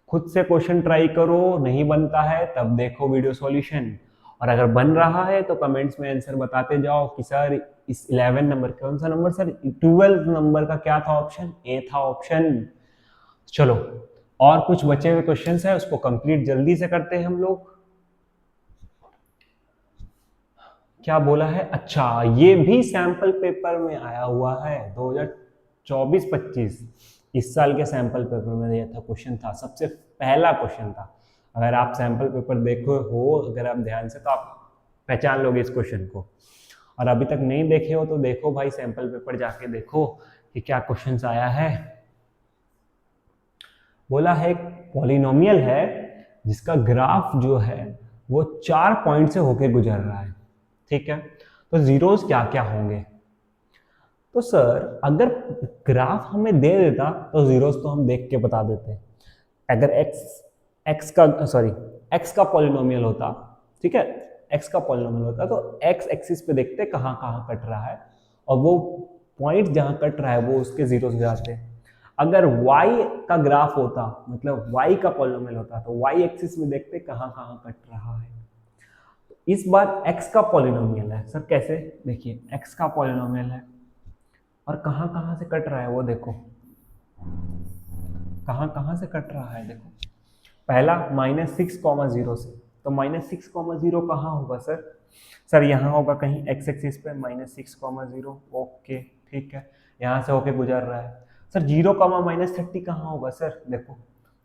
खुद से क्वेश्चन ट्राई करो, नहीं बनता है तब देखो वीडियो सॉल्यूशन, और अगर बन रहा है तो कमेंट्स में आंसर बताते जाओ कि सर इस 11 नंबर, कौन सा नंबर सर? 12 नंबर का क्या था ऑप्शन? ए था ऑप्शन। चलो और कुछ बचे हुए क्वेश्चंस है, उसको कंप्लीट जल्दी से करते हैं हम लोग। क्या बोला है? अच्छा ये भी सैंपल पेपर में आया हुआ है 2024-25, इस साल के सैंपल पेपर में दिया था, क्वेश्चन था, सबसे पहला क्वेश्चन था। अगर आप सैंपल पेपर देखो हो, अगर आप ध्यान से, तो आप पहचान लोगे इस क्वेश्चन को। और अभी तक नहीं देखे हो तो देखो भाई, सैंपल पेपर जाके देखो कि क्या क्वेश्चन आया है। बोला है एक पॉलिनोमियल है जिसका ग्राफ जो है वो 4 पॉइंट से होके गुजर रहा है, ठीक है। तो जीरोस क्या क्या होंगे? तो सर अगर ग्राफ हमें दे देता तो जीरोस तो हम देख के बता देते। अगर एक्स का पॉलिनोमियल होता, ठीक है, एक्स का पॉलिनोमियल होता तो एक्स एक्सिस पे देखते कहाँ कहाँ कट रहा है, और वो पॉइंट जहाँ कट रहा है वो उसके जीरोस जाते। अगर y का ग्राफ होता, मतलब y का पॉलिनोमियल होता, तो y एक्सिस में देखते कहाँ कहाँ कट रहा है। इस बार x का पॉलिनोमियल है सर, कैसे? देखिए x का पॉलिनोमियल है और कहाँ कहाँ से कट रहा है वो देखो, कहाँ कहाँ से कट रहा है देखो। पहला -6,0 से, तो -6,0 कहाँ होगा सर? सर यहाँ होगा कहीं x एक्सिस पे -6,0। ओके ठीक है, यहाँ से होके गुजर रहा है। सर 0, -30 कहाँ होगा सर? देखो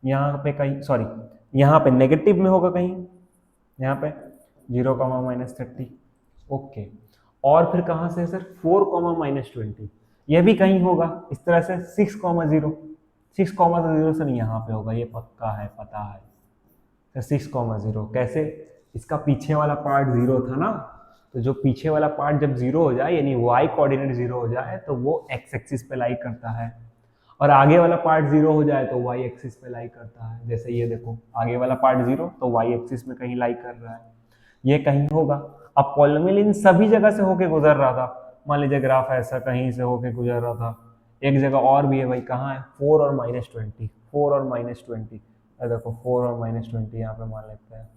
यहाँ पे कहीं, सॉरी यहाँ पे नेगेटिव में होगा कहीं, यहाँ पे 0, -30। ओके, और फिर कहाँ से सर? 4, -20, ये भी कहीं होगा इस तरह से। 6,0, 6,0 सर यहाँ पे होगा, ये पक्का है, पता है सर। 6,0 कैसे? इसका पीछे वाला पार्ट 0 था ना, तो जो पीछे वाला पार्ट जब 0 हो जाए, यानी y कोऑर्डिनेट 0 हो जाए, तो वो x एक्सिस पे लाई करता है, और आगे वाला पार्ट 0 हो जाए तो y एक्सिस पे लाई करता है। जैसे ये देखो, आगे वाला पार्ट 0 तो y एक्सिस में कहीं लाई कर रहा है, ये कहीं होगा। अब पॉलिनोमियल इन सभी जगह से होके गुजर रहा था, मान लीजिए ग्राफ ऐसा कहीं से होके गुजर रहा था, एक जगह और भी है भाई, कहाँ है? 4 और -20, 4 और -20, देखो 4 और -20 यहाँ पे मान लेते हैं,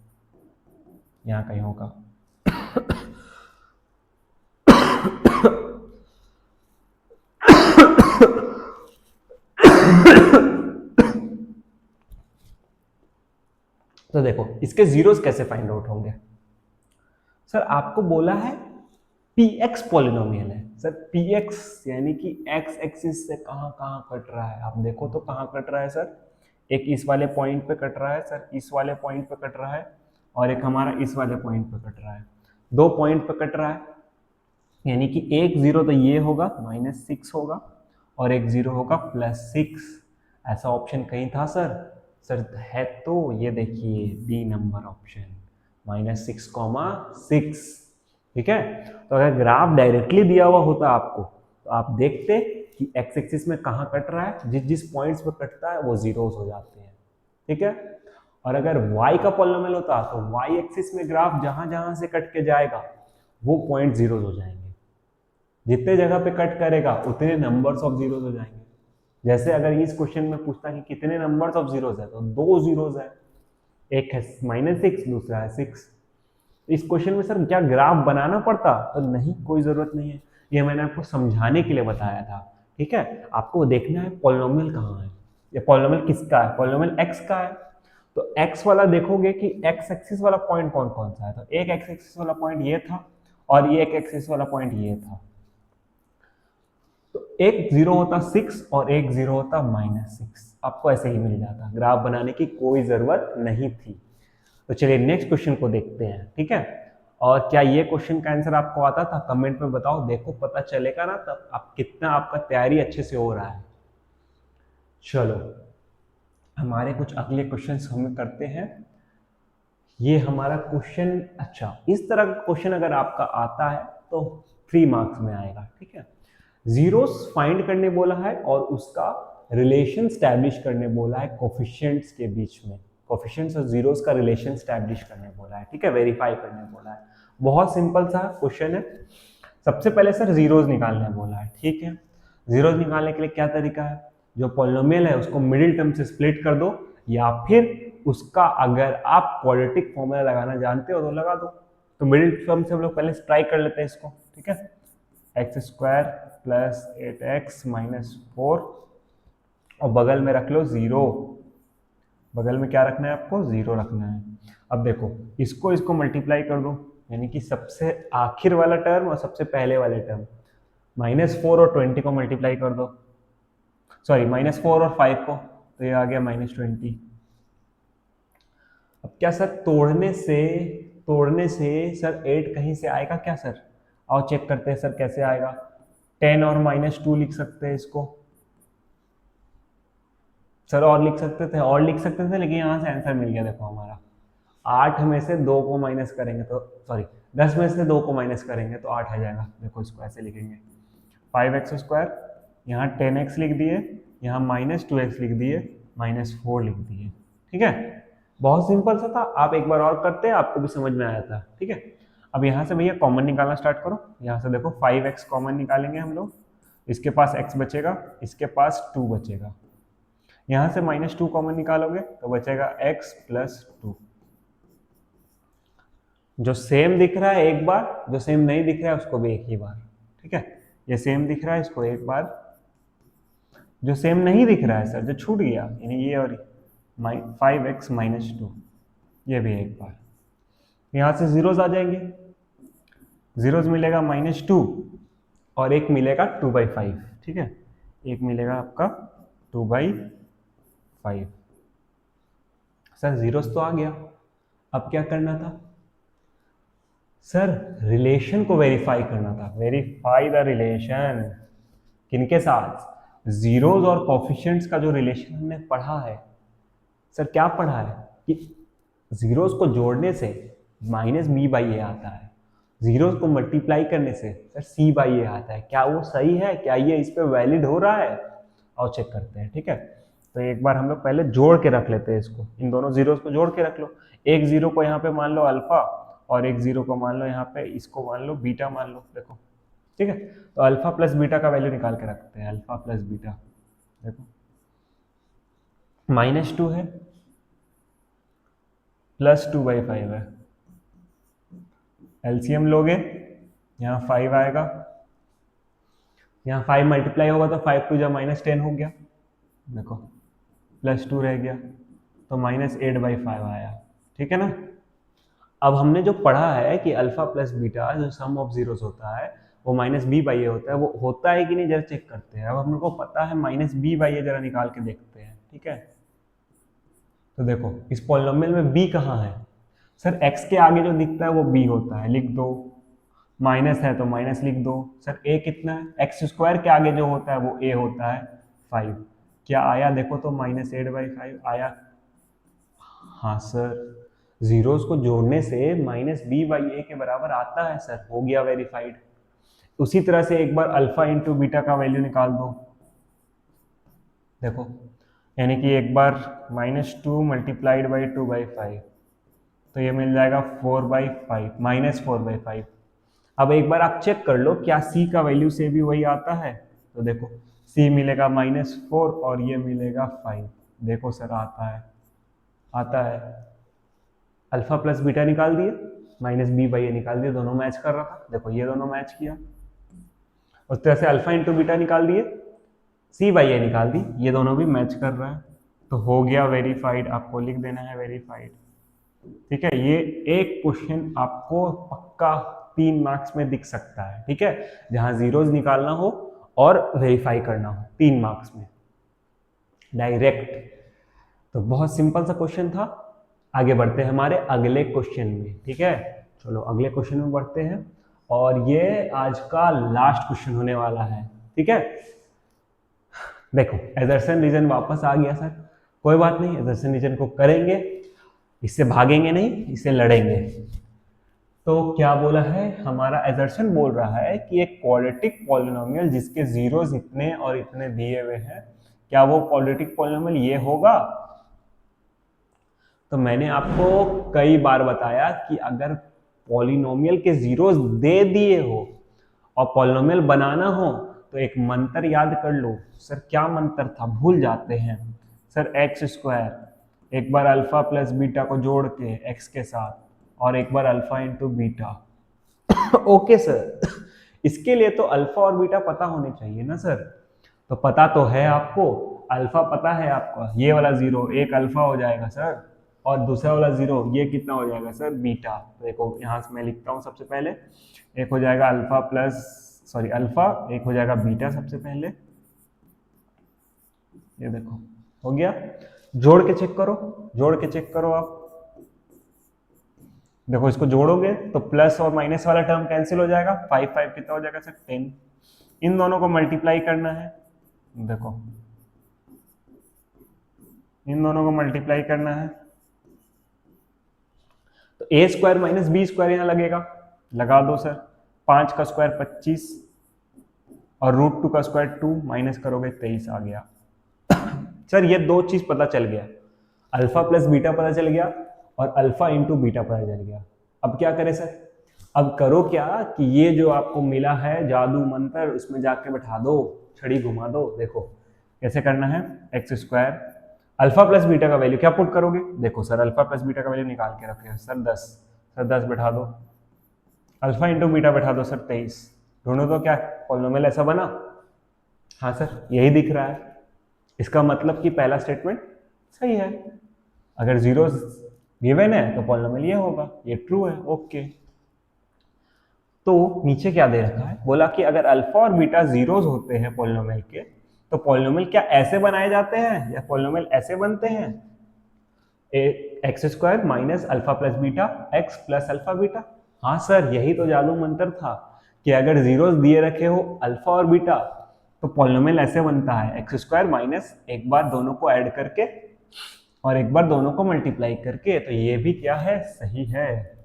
यहाँ कहीं होगा। तो देखो इसके जीरोस कैसे फाइंड आउट होंगे? सर आपको बोला है px पॉलिनोमियल है सर, px यानी कि x एक्सिस से कहाँ कहाँ कट रहा है, आप देखो तो कहाँ कट रहा है सर? एक इस वाले पॉइंट पे कट रहा है सर, इस वाले पॉइंट पे कट रहा है, और एक हमारा इस वाले पॉइंट पे कट रहा है, 2 पॉइंट पे कट रहा है, यानी कि एक 0 तो ये होगा -6 होगा, और एक 0 होगा +6। ऐसा ऑप्शन कहीं था सर? सर है तो ये देखिए डी नंबर ऑप्शन, -6,6। ठीक है, तो अगर ग्राफ डायरेक्टली दिया हुआ होता आपको, तो आप देखते कि x एक्सिस में कहाँ कट रहा है, जिस जिस पॉइंट्स पे कटता है वो जीरोस हो जाते हैं। ठीक है, और अगर y का पॉलिनोमियल होता तो y एक्सिस में ग्राफ जहां जहां से कट के जाएगा वो पॉइंट जीरोस हो जाएंगे, जितने जगह पे कट करेगा उतने नंबर्स ऑफ जीरोस हो जाएंगे। जैसे अगर इस क्वेश्चन में पूछता कि कितने नंबर्स ऑफ जीरोस है, तो 2 जीरोस है, एक है -6, दूसरा है 6। इस क्वेश्चन में सर क्या ग्राफ बनाना पड़ता? तो नहीं, कोई जरूरत नहीं है, ये मैंने आपको समझाने के लिए बताया था। ठीक है, आपको देखना है पॉलिनोमियल कहाँ है, ये पॉलिनोमियल किसका है? पॉलिनोमियल x का है, तो x वाला देखोगे कि x एक्सिस वाला पॉइंट कौन कौन सा है, तो एक x एक्सिस वाला पॉइंट ये था, और ये एक एक्सिस वाला पॉइंट ये था, तो एक 0 होता 6 और एक 0 होता -6, आपको ऐसे ही मिल जाता, ग्राफ बनाने की कोई जरूरत नहीं थी। तो चलिए नेक्स्ट क्वेश्चन को देखते हैं। ठीक है, और क्या ये क्वेश्चन का आंसर आपको आता था? कमेंट में बताओ, देखो पता चलेगा ना तब आप कितना आपका तैयारी अच्छे से हो रहा है। चलो हमारे कुछ अगले क्वेश्चंस हम करते हैं। ये हमारा क्वेश्चन, अच्छा इस तरह का क्वेश्चन अगर आपका आता है तो 3 मार्क्स में आएगा। ठीक है, जीरोस फाइंड करने बोला है और उसका रिलेशन स्टैब्लिश करने बोला है कोफिशिएंट्स के बीच में, कोफिशिएंट्स और जीरोस का रिलेशन स्टैब्लिश करने बोला है। ठीक है, वेरीफाई करने बोला है। बहुत सिंपल सा क्वेश्चन है। सबसे पहले सर जीरोस निकालने बोला है। ठीक है, जीरोस निकालने के लिए क्या तरीका है? जो पॉलिनोमियल है उसको मिडिल टर्म से स्प्लिट कर दो, या फिर उसका अगर आप क्वाड्रेटिक फॉर्मूला लगाना जानते हो तो लगा दो। तो मिडिल टर्म से हम लोग पहले ट्राई कर लेते हैं इसको। ठीक है, x² + 8x - 4, और बगल में रख लो 0। बगल में क्या रखना है आपको? 0 रखना है। अब देखो इसको मल्टीप्लाई कर दो, यानी कि सबसे आखिर वाला टर्म और सबसे पहले वाले टर्म, -4 और 20 को मल्टीप्लाई कर दो, सॉरी -4 और 5 को, तो ये आ गया -20। अब क्या सर तोड़ने से सर 8 कहीं से आएगा क्या सर? आओ चेक करते हैं सर कैसे आएगा। 10 और -2 लिख सकते हैं इसको सर, और लिख सकते थे लेकिन यहाँ से आंसर मिल गया। देखो हमारा 8 में से 2 को माइनस करेंगे तो, सॉरी 10 में से 2 को माइनस करेंगे तो 8 आ जाएगा। देखो इसको ऐसे लिखेंगे, 5x², यहाँ 10x लिख दिए, यहाँ -2x लिख दिए, -4 लिख दिए। ठीक है, बहुत सिंपल सा था। आप एक बार और करते हैं, आपको भी समझ में आया था। ठीक है, अब यहाँ से भैया कॉमन निकालना स्टार्ट करो। यहाँ से देखो 5x कॉमन निकालेंगे हम लोग, इसके पास x बचेगा, इसके पास 2 बचेगा। यहाँ से -2 कॉमन निकालोगे तो बचेगा x + 2। जो सेम दिख रहा है एक बार, जो सेम नहीं दिख रहा है उसको भी एक ही बार। ठीक है, ये सेम दिख रहा है इसको एक बार, जो सेम नहीं दिख रहा है सर, जो छूट गया, यानी ये और 5x माइनस 2, ये भी एक बार। यहाँ से जीरोज आ जाएंगे, जीरोज मिलेगा -2 और एक मिलेगा 2/5। ठीक है, एक मिलेगा आपका 2/5। सर जीरोज तो आ गया, अब क्या करना था सर? रिलेशन को वेरीफाई करना था। वेरीफाई द रिलेशन, किनके साथ? जीरोज और कोफिशिएंट्स का जो रिलेशन हमने पढ़ा है सर, क्या पढ़ा है कि जीरोज को जोड़ने से -b/a आता है, जीरोज को मल्टीप्लाई करने से सर c/a आता है। क्या वो सही है? क्या ये इस पे वैलिड हो रहा है? और चेक करते हैं। ठीक है, तो एक बार हम लोग पहले जोड़ के रख लेते हैं इसको, इन दोनों जीरोज को जोड़ के रख लो। एक जीरो को यहाँ पे मान लो अल्फा और एक जीरो को मान लो यहाँ पे, इसको मान लो बीटा मान लो। देखो ठीक है, तो अल्फा प्लस बीटा का वैल्यू निकाल के रखते हैं। अल्फा प्लस बीटा देखो -2 है प्लस 2/5 है, एलसीएम लोगे यहाँ 5 आएगा, यहाँ 5 मल्टीप्लाई होगा तो 5 2 जा -10 हो गया, देखो +2 रह गया तो -8/5 आया। ठीक है ना, अब हमने जो पढ़ा है कि अल्फा प्लस बीटा जो सम ऑफ जीरोस होता है वो -b/a होता है, वो होता है कि नहीं जरा चेक करते हैं। अब हम लोग को पता है -b/a, जरा निकाल के देखते हैं। ठीक है, तो देखो इस पॉलिनोमियल में b कहाँ है सर? x के आगे जो दिखता है वो b होता है, लिख दो। माइनस है तो माइनस लिख दो। सर a कितना है? x² के आगे जो होता है वो a होता है 5। क्या आया देखो तो -8/5 आया। हाँ सर, जीरोस को जोड़ने से -b/a के बराबर आता है सर, हो गया वेरीफाइड। उसी तरह से एक बार अल्फा इंटू बीटा का वैल्यू निकाल दो। देखो यानी कि एक बार -2 मल्टीप्लाइड बाई 2/5 तो ये मिल जाएगा 4/5 -4/5। अब एक बार आप चेक कर लो क्या c का वैल्यू से भी वही आता है, तो देखो c मिलेगा -4 और ये मिलेगा 5। देखो सर आता है। अल्फा प्लस बीटा निकाल दिए, -b/a निकाल दिए, दोनों मैच कर रहा था। देखो ये दोनों मैच किया। उस तरह से अल्फा इंटू बीटा निकाल दिए, c/a निकाल दी, ये दोनों भी मैच कर रहा है, तो हो गया वेरीफाइड। आपको लिख देना है वेरीफाइड। ठीक है, ये एक क्वेश्चन आपको पक्का 3 मार्क्स में दिख सकता है। ठीक है, जहां जीरोज निकालना हो और वेरीफाई करना हो 3 मार्क्स में डायरेक्ट। तो बहुत सिंपल सा क्वेश्चन था। आगे बढ़ते हैं हमारे अगले क्वेश्चन में। ठीक है, चलो अगले क्वेश्चन में बढ़ते हैं और ये आज का लास्ट क्वेश्चन होने वाला है। ठीक है, देखो एजर्सन रीजन वापस आ गया सर, कोई बात नहीं, एजर्सन रीजन को करेंगे, इससे भागेंगे नहीं, इससे लड़ेंगे। तो क्या बोला है हमारा एजर्सन? बोल रहा है कि एक क्वाड्रेटिक पॉलिनोमियल जिसके जीरोस इतने और इतने दिए हुए हैं, क्या वो क्वाड्रेटिक पॉलिनोमियल ये होगा? तो मैंने आपको कई बार बताया कि अगर पॉलिनोमियल के जीरोस दे दिए हो और पॉलिनोमियल बनाना हो तो एक मंत्र याद कर लो। सर क्या मंत्र था? भूल जाते हैं सर। x², एक बार अल्फा प्लस बीटा को जोड़ के x के साथ, और एक बार alpha into beta. Okay sir, इसके लिए तो अल्फा और बीटा पता होने चाहिए ना सर? तो पता तो है आपको, अल्फा पता है आपका, ये वाला जीरो एक अल्फा हो जाएगा सर, और दूसरा वाला जीरो ये कितना हो जाएगा सर? बीटा। तो देखो यहाँ से मैं लिखता हूँ सबसे पहले, एक हो जाएगा अल्फा, एक हो जाएगा बीटा सबसे पहले। ये देखो हो गया। जोड़ के चेक करो आप। देखो इसको जोड़ोगे तो प्लस और माइनस वाला टर्म कैंसिल हो जाएगा, 5 कितना हो जाएगा सर? 10। इन दोनों को मल्टीप्लाई करना है, देखो इन दोनों को मल्टीप्लाई करना है, तो a² माइनस b² यहां लगेगा, लगा दो सर। 5 का स्क्वायर 25 और √2 का स्क्वायर 2, माइनस करोगे 23 आ गया। सर ये दो चीज पता चल गया, अल्फा प्लस बीटा पता चल गया और अल्फा इंटू बीटा पता चल गया। अब क्या करें सर? अब करो क्या कि ये जो आपको मिला है जादू मंत्र, उसमें जाके बैठा दो, छड़ी घुमा दो। देखो कैसे करना है, x², अल्फा प्लस बीटा का वैल्यू क्या पुट करोगे? देखो सर अल्फा प्लस बीटा का वैल्यू निकाल के रखे सर 10, सर 10 बैठा दो, अल्फा इंटू बीटा बैठा दो सर 23, ढूंढो तो क्या पॉलिनोमियल ऐसा बना? हाँ सर यही दिख रहा है, इसका मतलब कि पहला स्टेटमेंट सही है। अगर जीरो गिवन है तो पॉलिनोमियल ये होगा, ये ट्रू है। ओके, तो नीचे क्या दे रखा है, बोला कि अगर अल्फा और बीटा जीरोस होते हैं पॉलिनोमियल के, तो पॉलिनोमियल क्या ऐसे बनाए जाते हैं या पॉलिनोमियल ऐसे बनते हैं? X square minus alpha plus beta x plus alpha beta. हाँ सर यही तो जादू मंत्र था कि अगर जीरोस दिए रखे हो अल्फा और बीटा तो पॉलिनोमियल ऐसे बनता है एक्स स्क्वायर माइनस एक बार दोनों को ऐड करके और एक बार दोनों को मल्टीप्लाई करके। तो ये भी क्या है, सही है।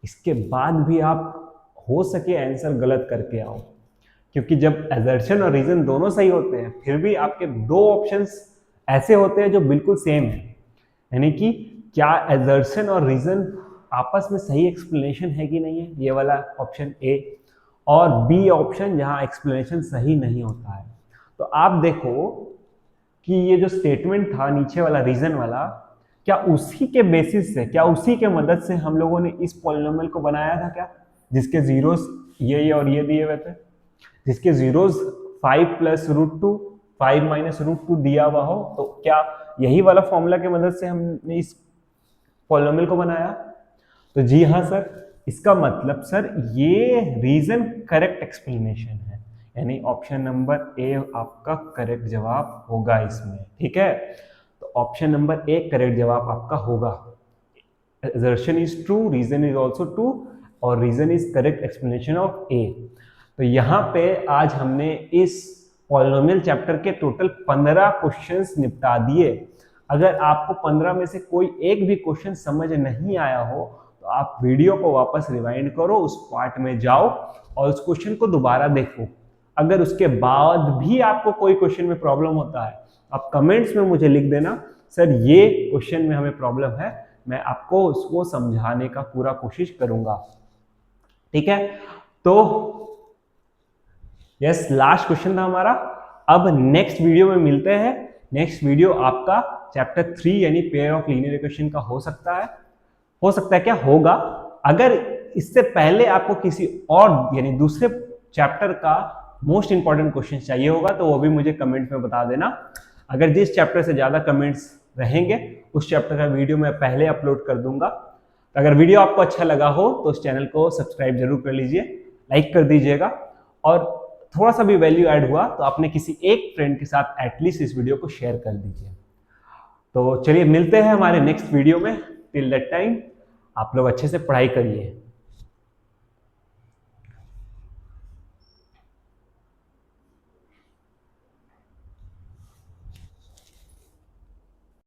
इसके बाद भी आप हो सके आंसर गलत करके आओ, क्योंकि जब असर्शन और रीजन दोनों सही होते हैं फिर भी आपके दो ऑप्शंस ऐसे होते हैं जो बिल्कुल सेम है, यानी कि क्या असर्शन और रीजन आपस में सही एक्सप्लेनेशन है कि नहीं है, ये वाला ऑप्शन ए, और बी ऑप्शन जहां एक्सप्लेनेशन सही नहीं होता है। तो आप देखो कि ये जो स्टेटमेंट था नीचे वाला रीजन वाला, क्या उसी के बेसिस से, क्या उसी के मदद से हम लोगों ने इस पॉलिनोमियल को बनाया था क्या, जिसके जीरोस ये और ये दिए हुए थे, जिसके zeros 5 plus root two 5 minus root two दिया हुआ हो? तो क्या यही वाला फॉर्मूला की मदद से हमने इस पॉलिनोमियल को बनाया? तो जी हाँ सर, इसका मतलब सर ये रीजन करेक्ट एक्सप्लेनेशन है, यानी ऑप्शन नंबर ए आपका करेक्ट जवाब होगा इसमें। ठीक है, तो ऑप्शन नंबर ए करेक्ट जवाब आपका होगा। assertion is true, reason is also true, और reason is correct explanation of A. तो यहाँ पे आज हमने इस पॉलिनोमियल चैप्टर के टोटल 15 क्वेश्चंस निपटा दिए। अगर आपको 15 में से कोई एक भी क्वेश्चन समझ नहीं आया हो तो आप वीडियो को वापस रिवाइंड करो, उस पार्ट में जाओ और उस क्वेश्चन को दोबारा देखो। अगर उसके बाद भी आपको कोई क्वेश्चन में प्रॉब्लम होता है, आप कमेंट्स में मुझे लिख देना सर ये क्वेश्चन में हमें प्रॉब्लम है, मैं आपको उसको समझाने का पूरा कोशिश करूंगा। ठीक है, तो यस लास्ट क्वेश्चन था हमारा। अब नेक्स्ट वीडियो में मिलते हैं। नेक्स्ट वीडियो आपका चैप्टर 3 यानी पेयर ऑफ लीनियर इक्वेशन का हो सकता है क्या होगा। अगर इससे पहले आपको किसी और यानी दूसरे चैप्टर का मोस्ट इंपॉर्टेंट क्वेश्चन चाहिए होगा तो वो भी मुझे कमेंट में बता देना। अगर जिस चैप्टर से ज्यादा कमेंट्स रहेंगे उस चैप्टर का वीडियो मैं पहले अपलोड कर दूंगा। अगर वीडियो आपको अच्छा लगा हो तो इस चैनल को सब्सक्राइब जरूर कर लीजिए, लाइक कर दीजिएगा, और थोड़ा सा भी वैल्यू ऐड हुआ तो अपने किसी एक फ्रेंड के साथ एटलीस्ट इस वीडियो को शेयर कर दीजिए। तो चलिए मिलते हैं हमारे नेक्स्ट वीडियो में। टिल दैट टाइम आप लोग अच्छे से पढ़ाई करिए।